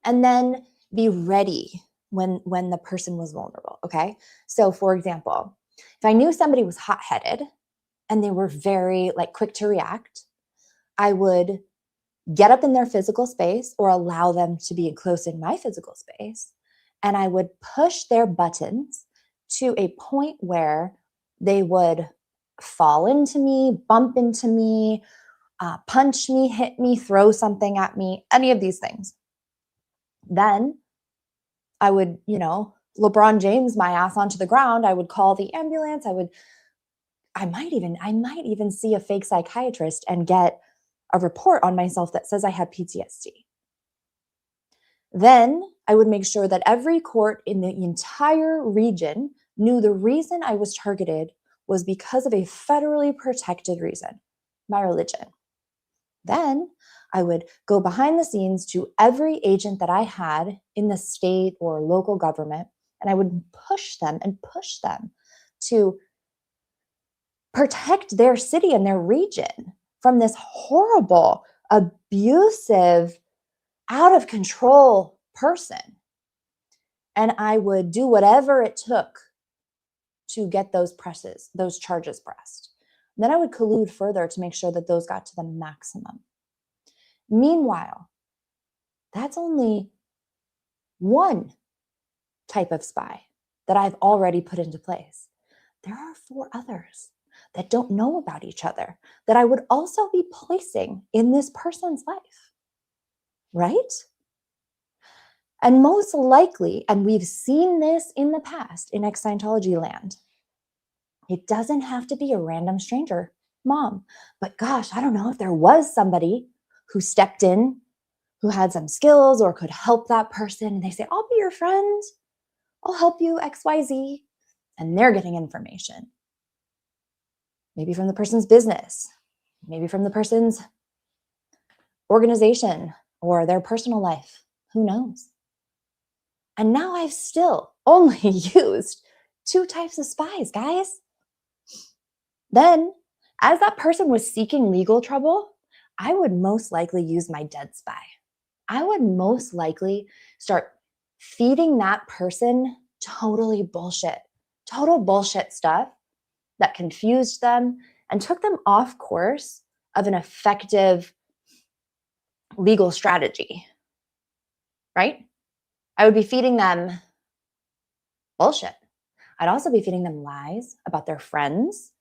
Speaker 1: and then be ready when the person was vulnerable, okay? So for example, if I knew somebody was hot-headed and they were very quick to react, I would get up in their physical space or allow them to be close in my physical space, and I would push their buttons to a point where they would fall into me, bump into me, punch me, hit me, throw something at me, any of these things. Then I would, LeBron James my ass onto the ground. I would call the ambulance. I might even see a fake psychiatrist and get a report on myself that says I had PTSD. Then I would make sure that every court in the entire region knew the reason I was targeted was because of a federally protected reason, my religion. Then I would go behind the scenes to every agent that I had in the state or local government, and I would push them to protect their city and their region from this horrible, abusive, out of control person. And I would do whatever it took to get those charges pressed. Then I would collude further to make sure that those got to the maximum. Meanwhile, that's only one type of spy that I've already put into place. There are 4 others that don't know about each other that I would also be placing in this person's life, right? And most likely, and we've seen this in the past in ex-Scientology land, it doesn't have to be a random stranger, mom. But gosh, I don't know if there was somebody who stepped in, who had some skills or could help that person. And they say, I'll be your friend. I'll help you XYZ. And they're getting information. Maybe from the person's business, maybe from the person's organization or their personal life. Who knows? And now I've still only used 2 types of spies, guys. Then, as that person was seeking legal trouble, I would most likely use my dead spy. I would most likely start feeding that person total bullshit stuff that confused them and took them off course of an effective legal strategy, right? I would be feeding them bullshit. I'd also be feeding them lies about their friends,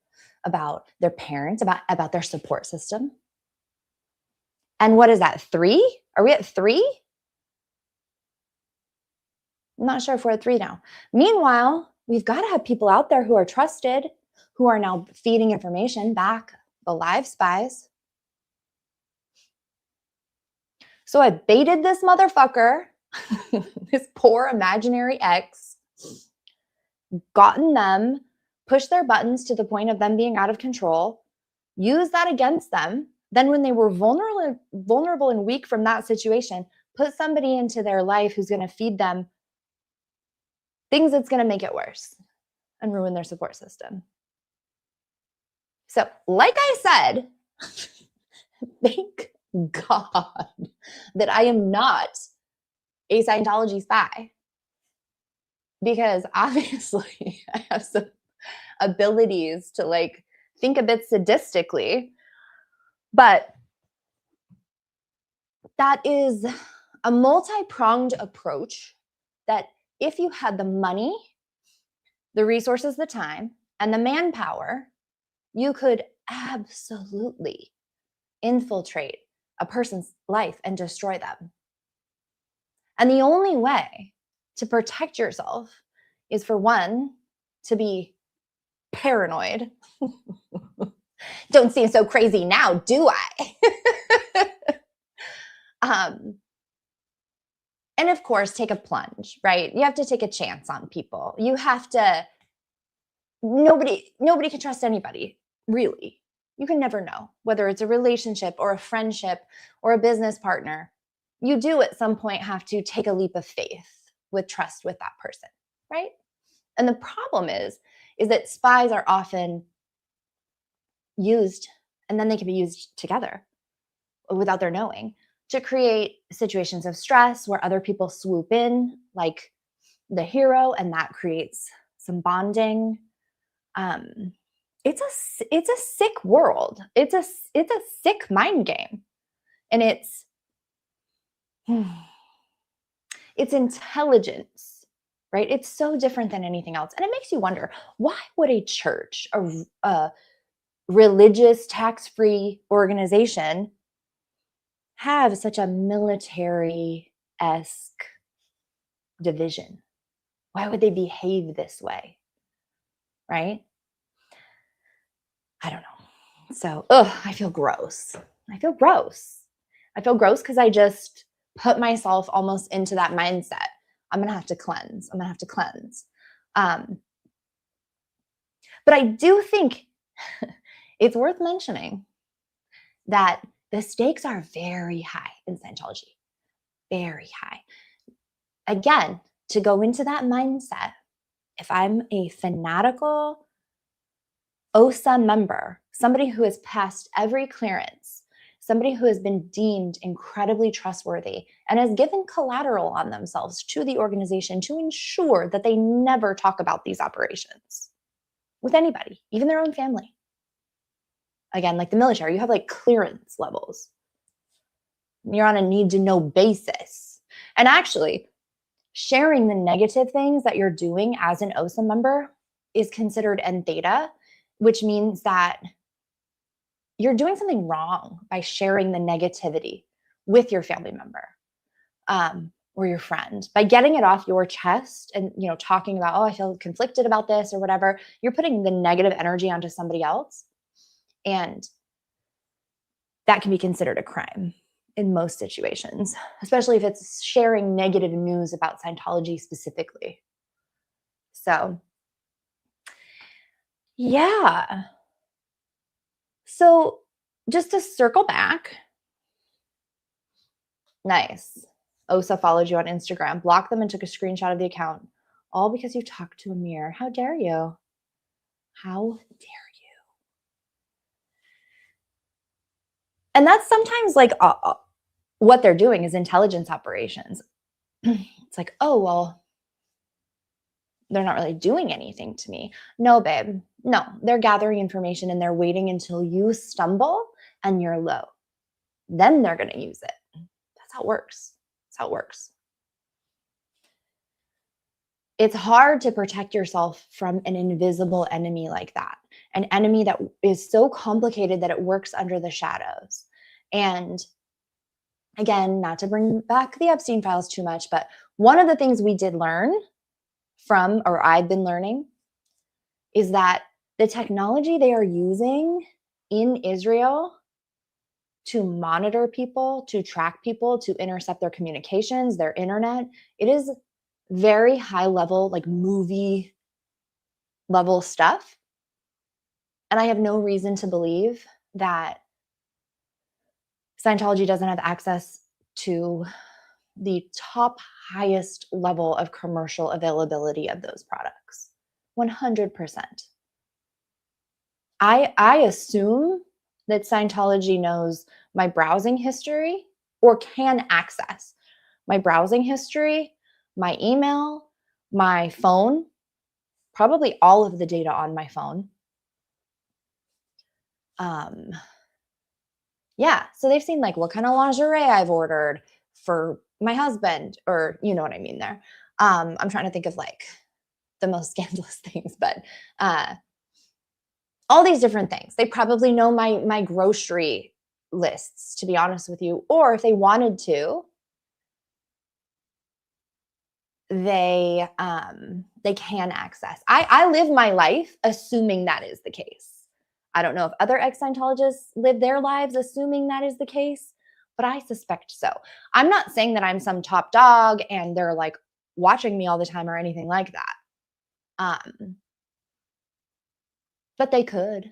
Speaker 1: about their parents, about their support system. And what is that, 3? Are we at 3? I'm not sure if we're at 3 now. Meanwhile, we've got to have people out there who are trusted, who are now feeding information back, the live spies. So I baited this motherfucker, this poor imaginary ex, gotten them, pushed their buttons to the point of them being out of control, used that against them. Then when they were vulnerable and weak from that situation, put somebody into their life who's going to feed them things that's going to make it worse and ruin their support system. So, like I said, thank God that I am not a Scientology spy, because obviously I have some abilities to like think a bit sadistically, but that is a multi-pronged approach that if you had the money, the resources, the time, and the manpower, you could absolutely infiltrate a person's life and destroy them. And the only way to protect yourself is, for one, to be paranoid. Don't seem so crazy now, do I? And of course, take a plunge, right? You have to take a chance on people. You have to, nobody can trust anybody, really. You can never know, whether it's a relationship or a friendship or a business partner. You do at some point have to take a leap of faith with trust with that person, right? And the problem is that spies are often used, and then they can be used together without their knowing, to create situations of stress where other people swoop in like the hero, and that creates some bonding. It's a sick world. It's a sick mind game, and it's intelligence, right? It's so different than anything else, and it makes you wonder, why would a church, a religious tax-free organization, have such a military-esque division? Why would they behave this way, right? I don't know. So, I feel gross. I feel gross because I just put myself almost into that mindset. I'm going to have to cleanse. But I do think it's worth mentioning that the stakes are very high in Scientology, very high. Again, to go into that mindset, if I'm a fanatical OSA member, somebody who has passed every clearance, somebody who has been deemed incredibly trustworthy and has given collateral on themselves to the organization to ensure that they never talk about these operations with anybody, even their own family. Again, like the military, you have like clearance levels. You're on a need to know basis. And actually, sharing the negative things that you're doing as an OSA member is considered en theta which means that you're doing something wrong by sharing the negativity with your family member or your friend. By getting it off your chest and, you know, talking about, oh, I feel conflicted about this or whatever, you're putting the negative energy onto somebody else. And that can be considered a crime in most situations, especially if it's sharing negative news about Scientology specifically. So, yeah. So just to circle back, nice. Osa followed you on Instagram, blocked them and took a screenshot of the account, all because you talked to a mirror. How dare you? How dare you? And that's sometimes like what they're doing is intelligence operations. It's like, oh, well, they're not really doing anything to me. No, babe. No, they're gathering information and they're waiting until you stumble and you're low. Then they're going to use it. That's how it works. That's how it works. It's hard to protect yourself from an invisible enemy like that. An enemy that is so complicated that it works under the shadows. And again, not to bring back the Epstein files too much, but one of the things we did learn from, or I've been learning, is that the technology they are using in Israel to monitor people, to track people, to intercept their communications, their internet, it is very high level, like movie level stuff. And I have no reason to believe that Scientology doesn't have access to the top highest level of commercial availability of those products. 100%. I assume that Scientology knows my browsing history or can access my browsing history, my email, my phone, probably all of the data on my phone. Yeah, so they've seen like what kind of lingerie I've ordered for my husband, or you know what I mean there. I'm trying to think of like the most scandalous things, but all these different things. They probably know my grocery lists, to be honest with you, or if they wanted to, they can access. I live my life assuming that is the case. I don't know if other ex-Scientologists live their lives assuming that is the case, but I suspect so. I'm not saying that I'm some top dog and they're like watching me all the time or anything like that. But they could.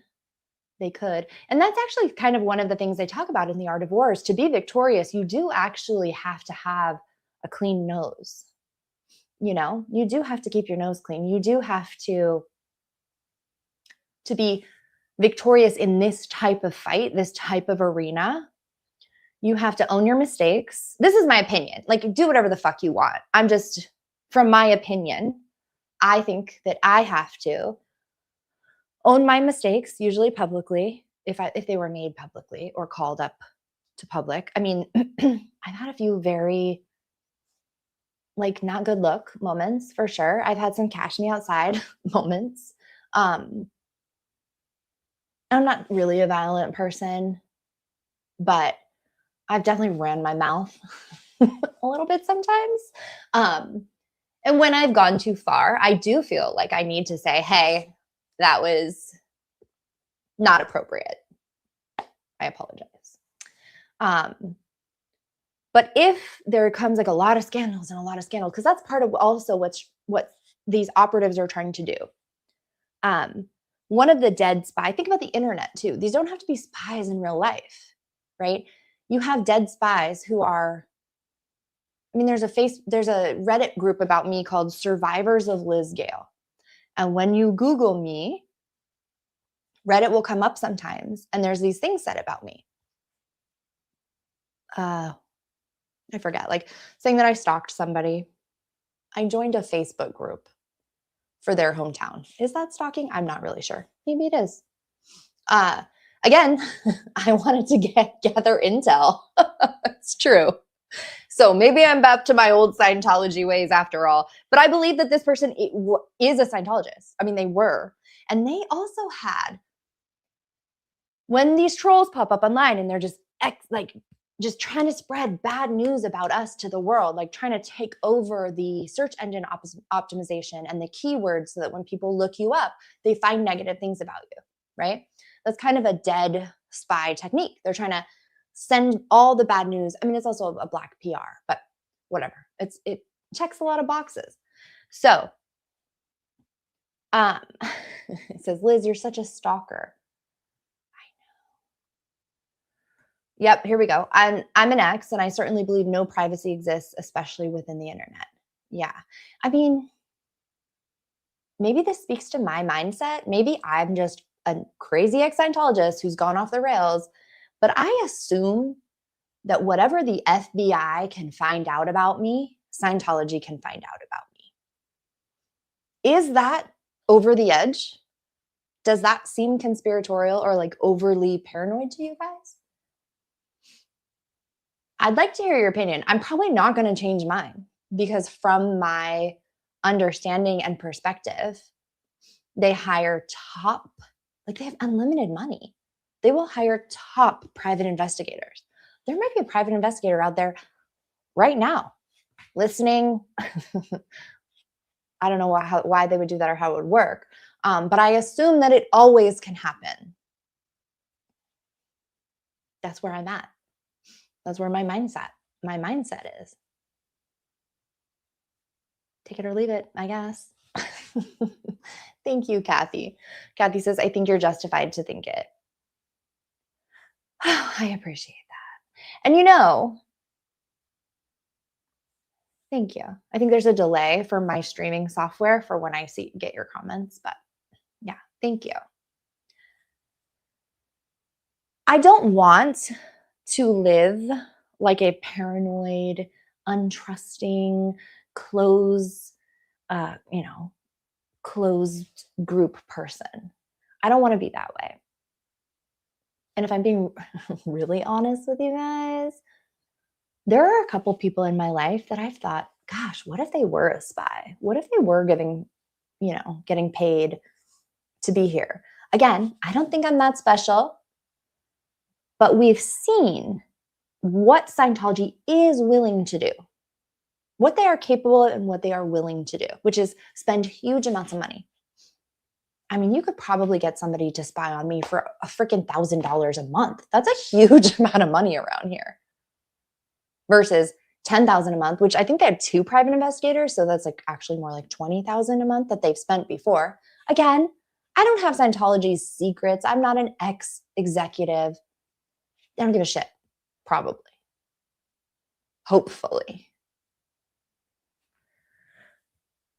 Speaker 1: They could. And that's actually kind of one of the things they talk about in The Art of War is to be victorious, you do actually have to have a clean nose. You know, you do have to keep your nose clean. You do have to be victorious in this type of fight, this type of arena. You have to own your mistakes. This is my opinion. Like, do whatever the fuck you want. I'm just, from my opinion, I think that I have to own my mistakes, usually publicly, if they were made publicly or called up to public. I mean, I've had a few very like not good look moments for sure. I've had some cash me outside moments. I'm not really a violent person, but I've definitely ran my mouth a little bit sometimes. And when I've gone too far, I do feel like I need to say, hey, that was not appropriate. I apologize. But if there comes like a lot of scandals, because that's part of also what these operatives are trying to do. One of the dead spies, think about the internet too. These don't have to be spies in real life, right? You have dead spies who are, I mean, there's a Reddit group about me called Survivors of Liz Gale. And when you Google me, Reddit will come up sometimes, and there's these things said about me. I forget, like saying that I stalked somebody. I joined a Facebook group for their hometown. Is that stalking? I'm not really sure. Maybe it is. Again, I wanted to gather intel. It's true. So maybe I'm back to my old Scientology ways after all. But I believe that this person is a Scientologist. I mean, they were. And they also had, when these trolls pop up online and they're just just trying to spread bad news about us to the world, like trying to take over the search engine optimization and the keywords so that when people look you up, they find negative things about you, right? That's kind of a dead spy technique. They're trying to send all the bad news. I mean, it's also a black PR, but whatever. It checks a lot of boxes. So it says, Liz, you're such a stalker. Yep, here we go. I'm an ex, and I certainly believe no privacy exists, especially within the internet. Yeah. I mean, maybe this speaks to my mindset. Maybe I'm just a crazy ex-Scientologist who's gone off the rails, but I assume that whatever the FBI can find out about me, Scientology can find out about me. Is that over the edge? Does that seem conspiratorial or like overly paranoid to you guys? I'd like to hear your opinion. I'm probably not going to change mine because from my understanding and perspective, they hire top, like they have unlimited money. They will hire top private investigators. There might be a private investigator out there right now listening. I don't know why they would do that or how it would work. But I assume that it always can happen. That's where I'm at. That's where my mindset is. Take it or leave it, I guess. Thank you, Kathy. Kathy says, I think you're justified to think it. Oh, I appreciate that. And thank you. I think there's a delay for my streaming software for when I get your comments, but yeah, thank you. I don't want to live like a paranoid, untrusting, closed group person. I don't want to be that way. And if I'm being really honest with you guys, there are a couple people in my life that I've thought, gosh, what if they were a spy? What if they were getting paid to be here? Again, I don't think I'm that special. But we've seen what Scientology is willing to do, what they are capable of and what they are willing to do, which is spend huge amounts of money. I mean, you could probably get somebody to spy on me for a freaking $1,000 a month. That's a huge amount of money around here versus $10,000 a month, which I think they have 2 private investigators. So that's like actually more like $20,000 a month that they've spent before. Again, I don't have Scientology's secrets. I'm not an ex-executive. They don't give a shit, probably. Hopefully.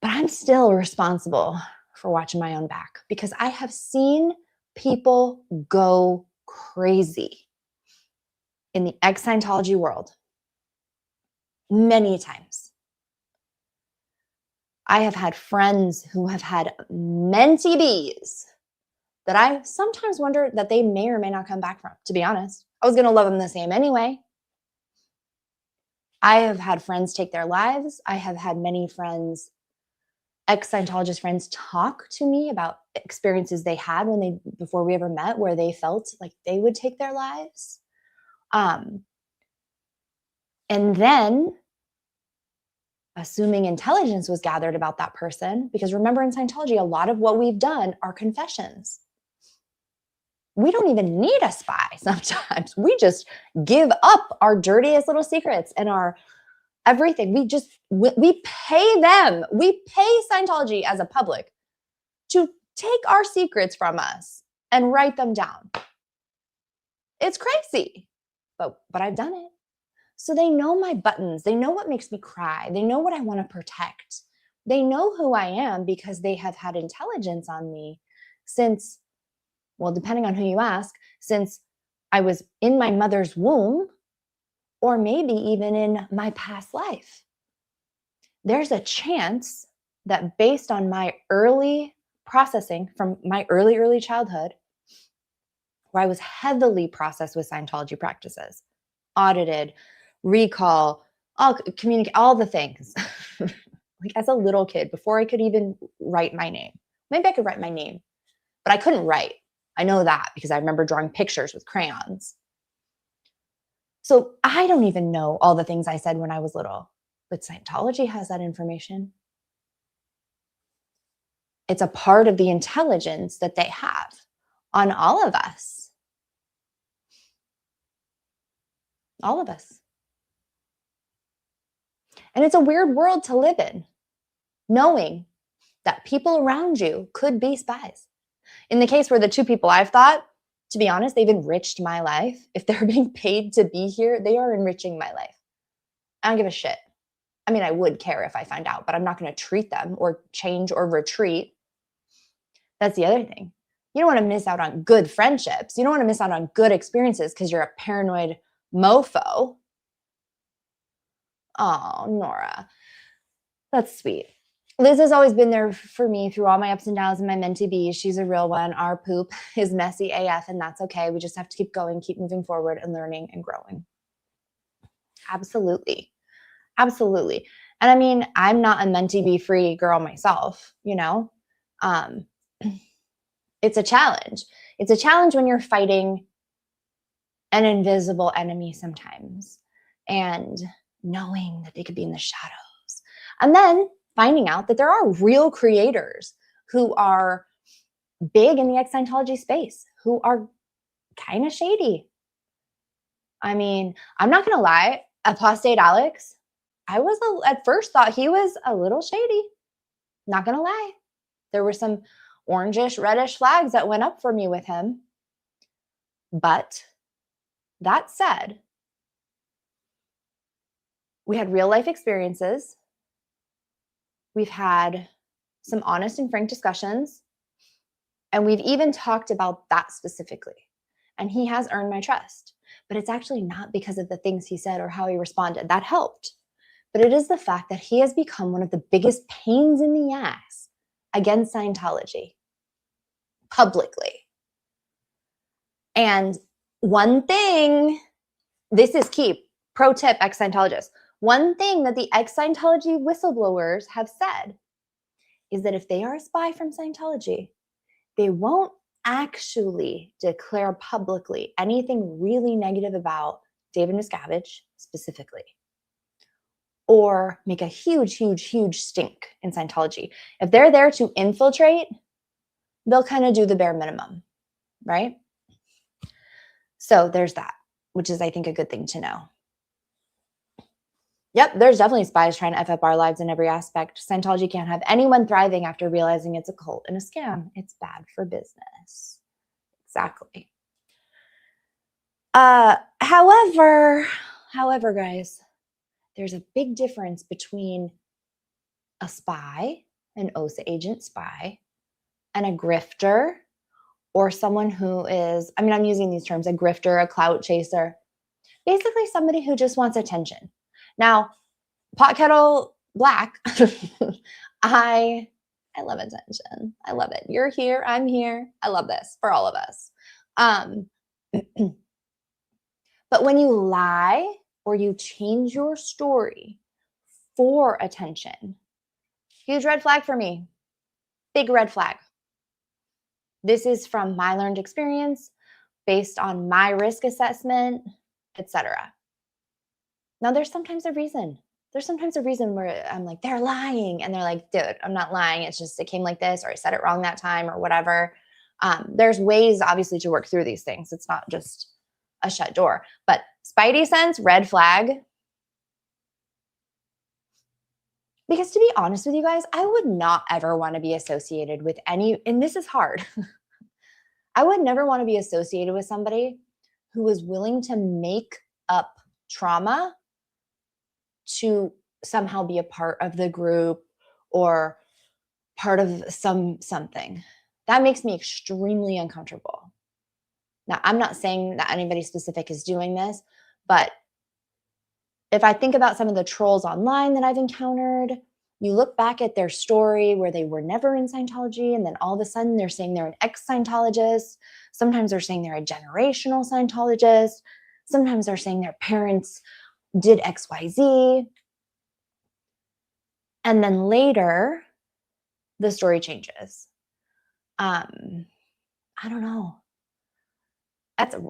Speaker 1: But I'm still responsible for watching my own back because I have seen people go crazy in the ex-Scientology world many times. I have had friends who have had mentee bees that I sometimes wonder that they may or may not come back from, to be honest. I was going to love them the same anyway. I have had friends take their lives. I have had many friends, ex-Scientologist friends, talk to me about experiences they had before we ever met, where they felt like they would take their lives. And then assuming intelligence was gathered about that person, because remember in Scientology, a lot of what we've done are confessions. We don't even need a spy sometimes. We just give up our dirtiest little secrets and our everything. We pay them. We pay Scientology as a public to take our secrets from us and write them down. It's crazy, but I've done it. So they know my buttons. They know what makes me cry. They know what I want to protect. They know who I am because they have had intelligence on me since, well, depending on who you ask, since I was in my mother's womb, or maybe even in my past life. There's a chance that based on my early processing from my early childhood, where I was heavily processed with Scientology practices, audited, recall, communicate, all the things. Like as a little kid, before I could even write my name. Maybe I could write my name. but I couldn't write. I know that because I remember drawing pictures with crayons. So I don't even know all the things I said when I was little, but Scientology has that information. It's a part of the intelligence that they have on all of us. All of us. And it's a weird world to live in, knowing that people around you could be spies. In the case where the two people I've thought, to be honest, they've enriched my life. If they're being paid to be here, they are enriching my life. I don't give a shit. I mean, I would care if I found out, but I'm not going to treat them or change or retreat. That's the other thing. You don't want to miss out on good friendships. You don't want to miss out on good experiences because you're a paranoid mofo. Oh, Nora. That's sweet. Liz has always been there for me through all my ups and downs and my mentee bees. She's a real one. Our poop is messy AF, and that's okay. We just have to keep going, keep moving forward and learning and growing. Absolutely. Absolutely. And I mean, I'm not a mentee bee free girl myself, you know? It's a challenge. It's a challenge when you're fighting an invisible enemy sometimes and knowing that they could be in the shadows. And then finding out that there are real creators who are big in the ex-Scientology space, who are kind of shady. I mean, I'm not going to lie, Apostate Alex, I was at first thought he was a little shady. Not going to lie. There were some orangish, reddish flags that went up for me with him. But that said, we had real life experiences. We've had some honest and frank discussions. And we've even talked about that specifically. And he has earned my trust. But it's actually not because of the things he said or how he responded. That helped. But it is the fact that he has become one of the biggest pains in the ass against Scientology publicly. And one thing, this is key, pro tip, ex-Scientologists. One thing that the ex-Scientology whistleblowers have said is that if they are a spy from Scientology, they won't actually declare publicly anything really negative about David Miscavige specifically, or make a huge, huge, huge stink in Scientology. If they're there to infiltrate, they'll kind of do the bare minimum, right? So there's that, which is, I think, a good thing to know. Yep, there's definitely spies trying to F up our lives in every aspect. Scientology can't have anyone thriving after realizing it's a cult and a scam. It's bad for business. Exactly. However, guys, there's a big difference between a spy, an OSA agent spy, and a grifter, or someone who is, I mean, I'm using these terms, a grifter, a clout chaser, basically somebody who just wants attention. Now, pot kettle black, I love attention. I love it. You're here, I'm here. I love this for all of us. But when you lie or you change your story for attention, huge red flag for me. Big red flag. This is from my learned experience, based on my risk assessment, etc. Now, there's sometimes a reason. There's sometimes a reason where I'm like, they're lying. And they're like, dude, I'm not lying. It's just, it came like this, or I said it wrong that time, or whatever. There's ways, obviously, to work through these things. It's not just a shut door. But spidey sense, red flag. Because to be honest with you guys, I would not ever want to be associated with any, and this is hard. I would never want to be associated with somebody who was willing to make up trauma to somehow be a part of the group or part of something. That makes me extremely uncomfortable. Now, I'm not saying that anybody specific is doing this, but if I think about some of the trolls online that I've encountered, you look back at their story where they were never in Scientology, and then all of a sudden they're saying they're an ex-Scientologist. Sometimes they're saying they're a generational Scientologist. Sometimes they're saying their parents did XYZ. And then later, the story changes. I don't know.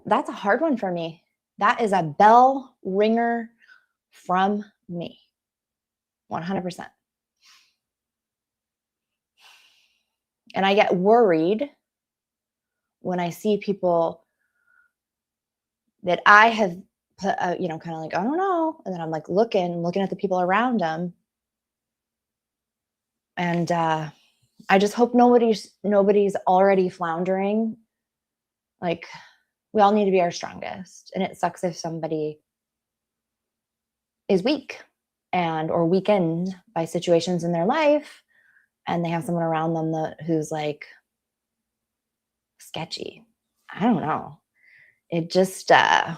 Speaker 1: That's a hard one for me. That is a bell ringer from me. 100%. And I get worried when I see people that I have put, kind of like, I don't know. And then I'm like looking at the people around them. And I just hope nobody's already floundering. Like, we all need to be our strongest. And it sucks if somebody is weak or weakened by situations in their life, and they have someone around them who's like sketchy. I don't know. It just, it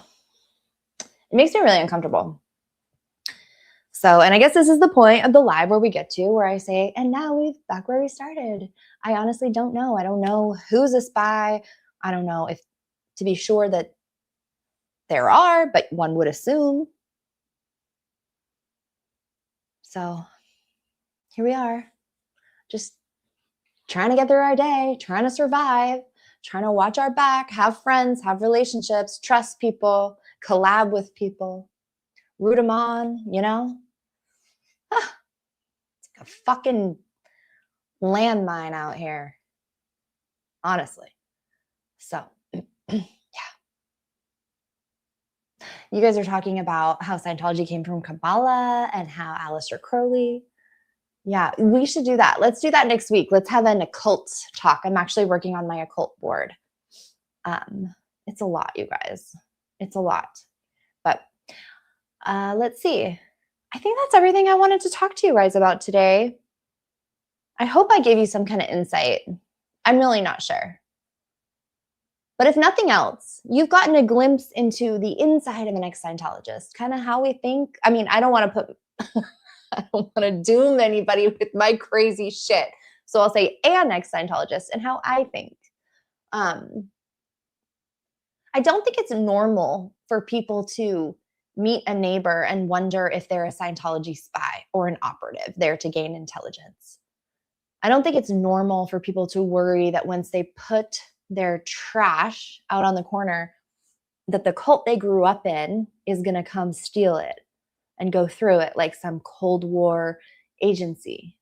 Speaker 1: makes me really uncomfortable. So, and I guess this is the point of the live where we get to, where I say, and now we're back where we started. I honestly don't know. I don't know who's a spy. I don't know if, to be sure, that there are, but one would assume. So here we are, just trying to get through our day, trying to survive, trying to watch our back, have friends, have relationships, trust people, collab with people, root them on, It's like a fucking landmine out here, honestly. So, yeah. You guys are talking about how Scientology came from Kabbalah and how Aleister Crowley. Yeah, we should do that. Let's do that next week. Let's have an occult talk. I'm actually working on my occult board. It's a lot, you guys. It's a lot. But let's see. I think that's everything I wanted to talk to you guys about today. I hope I gave you some kind of insight. I'm really not sure. But if nothing else, you've gotten a glimpse into the inside of an ex-Scientologist, kind of how we think. I mean, I don't want to doom anybody with my crazy shit. So I'll say an ex-Scientologist and how I think. I don't think it's normal for people to meet a neighbor and wonder if they're a Scientology spy or an operative there to gain intelligence. I don't think it's normal for people to worry that once they put their trash out on the corner, that the cult they grew up in is going to come steal it and go through it like some Cold War agency.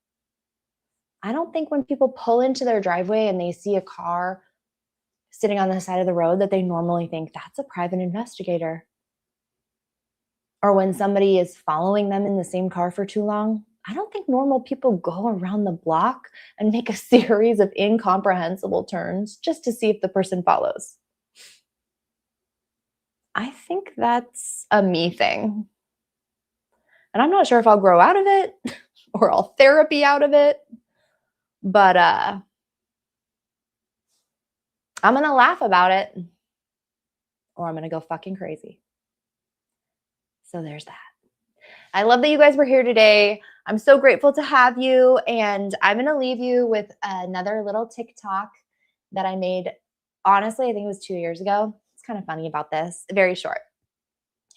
Speaker 1: I don't think when people pull into their driveway and they see a car sitting on the side of the road that they normally think that's a private investigator. Or when somebody is following them in the same car for too long, I don't think normal people go around the block and make a series of incomprehensible turns just to see if the person follows. I think that's a me thing. And I'm not sure if I'll grow out of it or I'll therapy out of it. But I'm going to laugh about it or I'm going to go fucking crazy. So there's that. I love that you guys were here today. I'm so grateful to have you. And I'm going to leave you with another little TikTok that I made. Honestly, I think it was 2 years ago. It's kind of funny about this. Very short.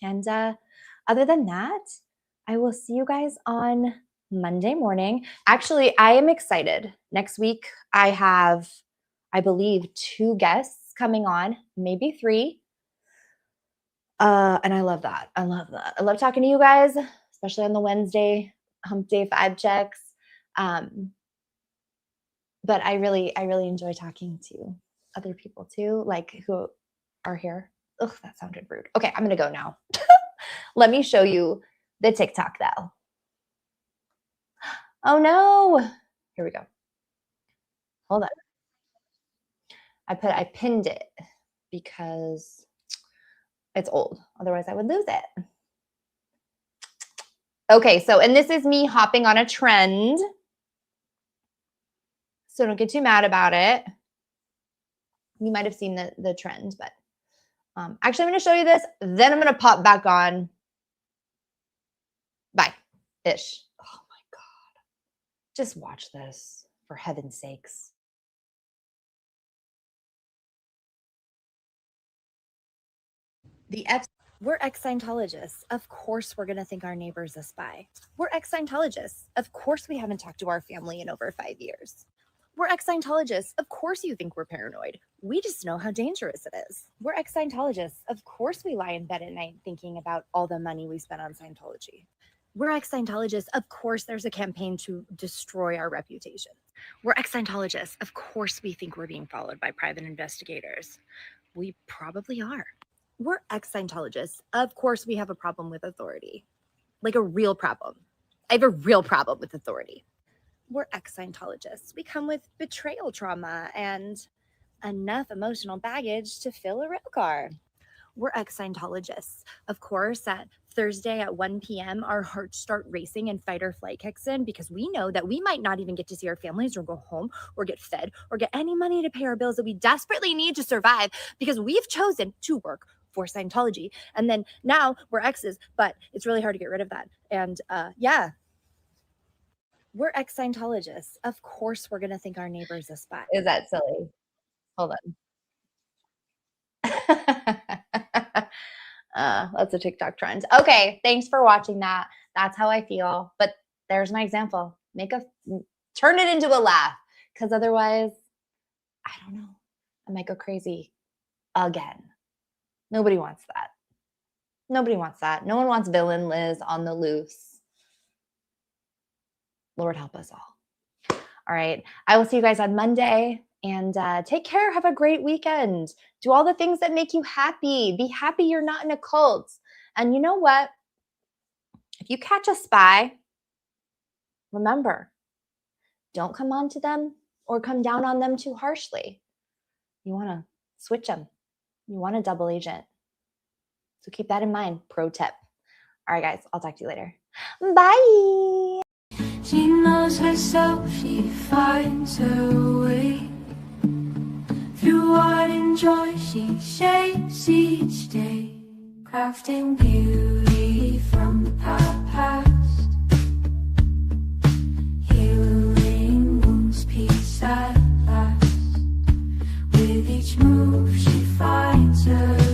Speaker 1: And other than that, I will see you guys on Monday morning. Actually, I am excited. Next week, I have, I believe, 2 guests coming on, maybe 3. And I love that. I love that. I love talking to you guys, especially on the Wednesday hump day 5 checks. But I really enjoy talking to other people too, like who are here. Ugh, that sounded rude. Okay, I'm gonna go now. Let me show you the TikTok though. Oh no. Here we go. Hold on. I pinned it because it's old. Otherwise I would lose it. Okay, so, and this is me hopping on a trend. So don't get too mad about it. You might have seen the trend, but actually I'm going to show you this. Then I'm going to pop back on. Bye-ish. Oh my God. Just watch this, for heaven's sakes. We're ex-Scientologists. Of course, we're going to think our neighbor's a spy. We're ex-Scientologists. Of course, we haven't talked to our family in over 5 years. We're ex-Scientologists. Of course, you think we're paranoid. We just know how dangerous it is. We're ex-Scientologists. Of course we lie in bed at night thinking about all the money we spent on Scientology. We're ex-Scientologists. Of course there's a campaign to destroy our reputation. We're ex-Scientologists. Of course we think we're being followed by private investigators. We probably are. We're ex-Scientologists. Of course we have a problem with authority. Like a real problem. I have a real problem with authority. We're ex-Scientologists. We come with betrayal trauma and enough emotional baggage to fill a rail car. We're ex-Scientologists. Of course, at Thursday at 1 p.m., our hearts start racing and fight or flight kicks in because we know that we might not even get to see our families or go home or get fed or get any money to pay our bills that we desperately need to survive because we've chosen to work for Scientology. And then now we're exes, but it's really hard to get rid of that. And yeah, we're ex-Scientologists. Of course, we're going to think our neighbor's a spy. Is that silly? Hold on. That's a TikTok trend. Okay, thanks for watching that. That's how I feel. But there's my example. Turn it into a laugh, because otherwise, I don't know, I might go crazy again. Nobody wants that. Nobody wants that. No one wants villain Liz on the loose. Lord help us all. All right, I will see you guys on Monday. And take care. Have a great weekend. Do all the things that make you happy. Be happy you're not in a cult. And you know what? If you catch a spy, remember, don't come on to them or come down on them too harshly. You want to switch them. You want a double agent. So keep that in mind. Pro tip. All right, guys. I'll talk to you later. Bye.
Speaker 5: She knows herself. She finds her way. Through art and joy, she shapes each day, crafting beauty from the past, healing wounds, peace at last. With each move, she finds her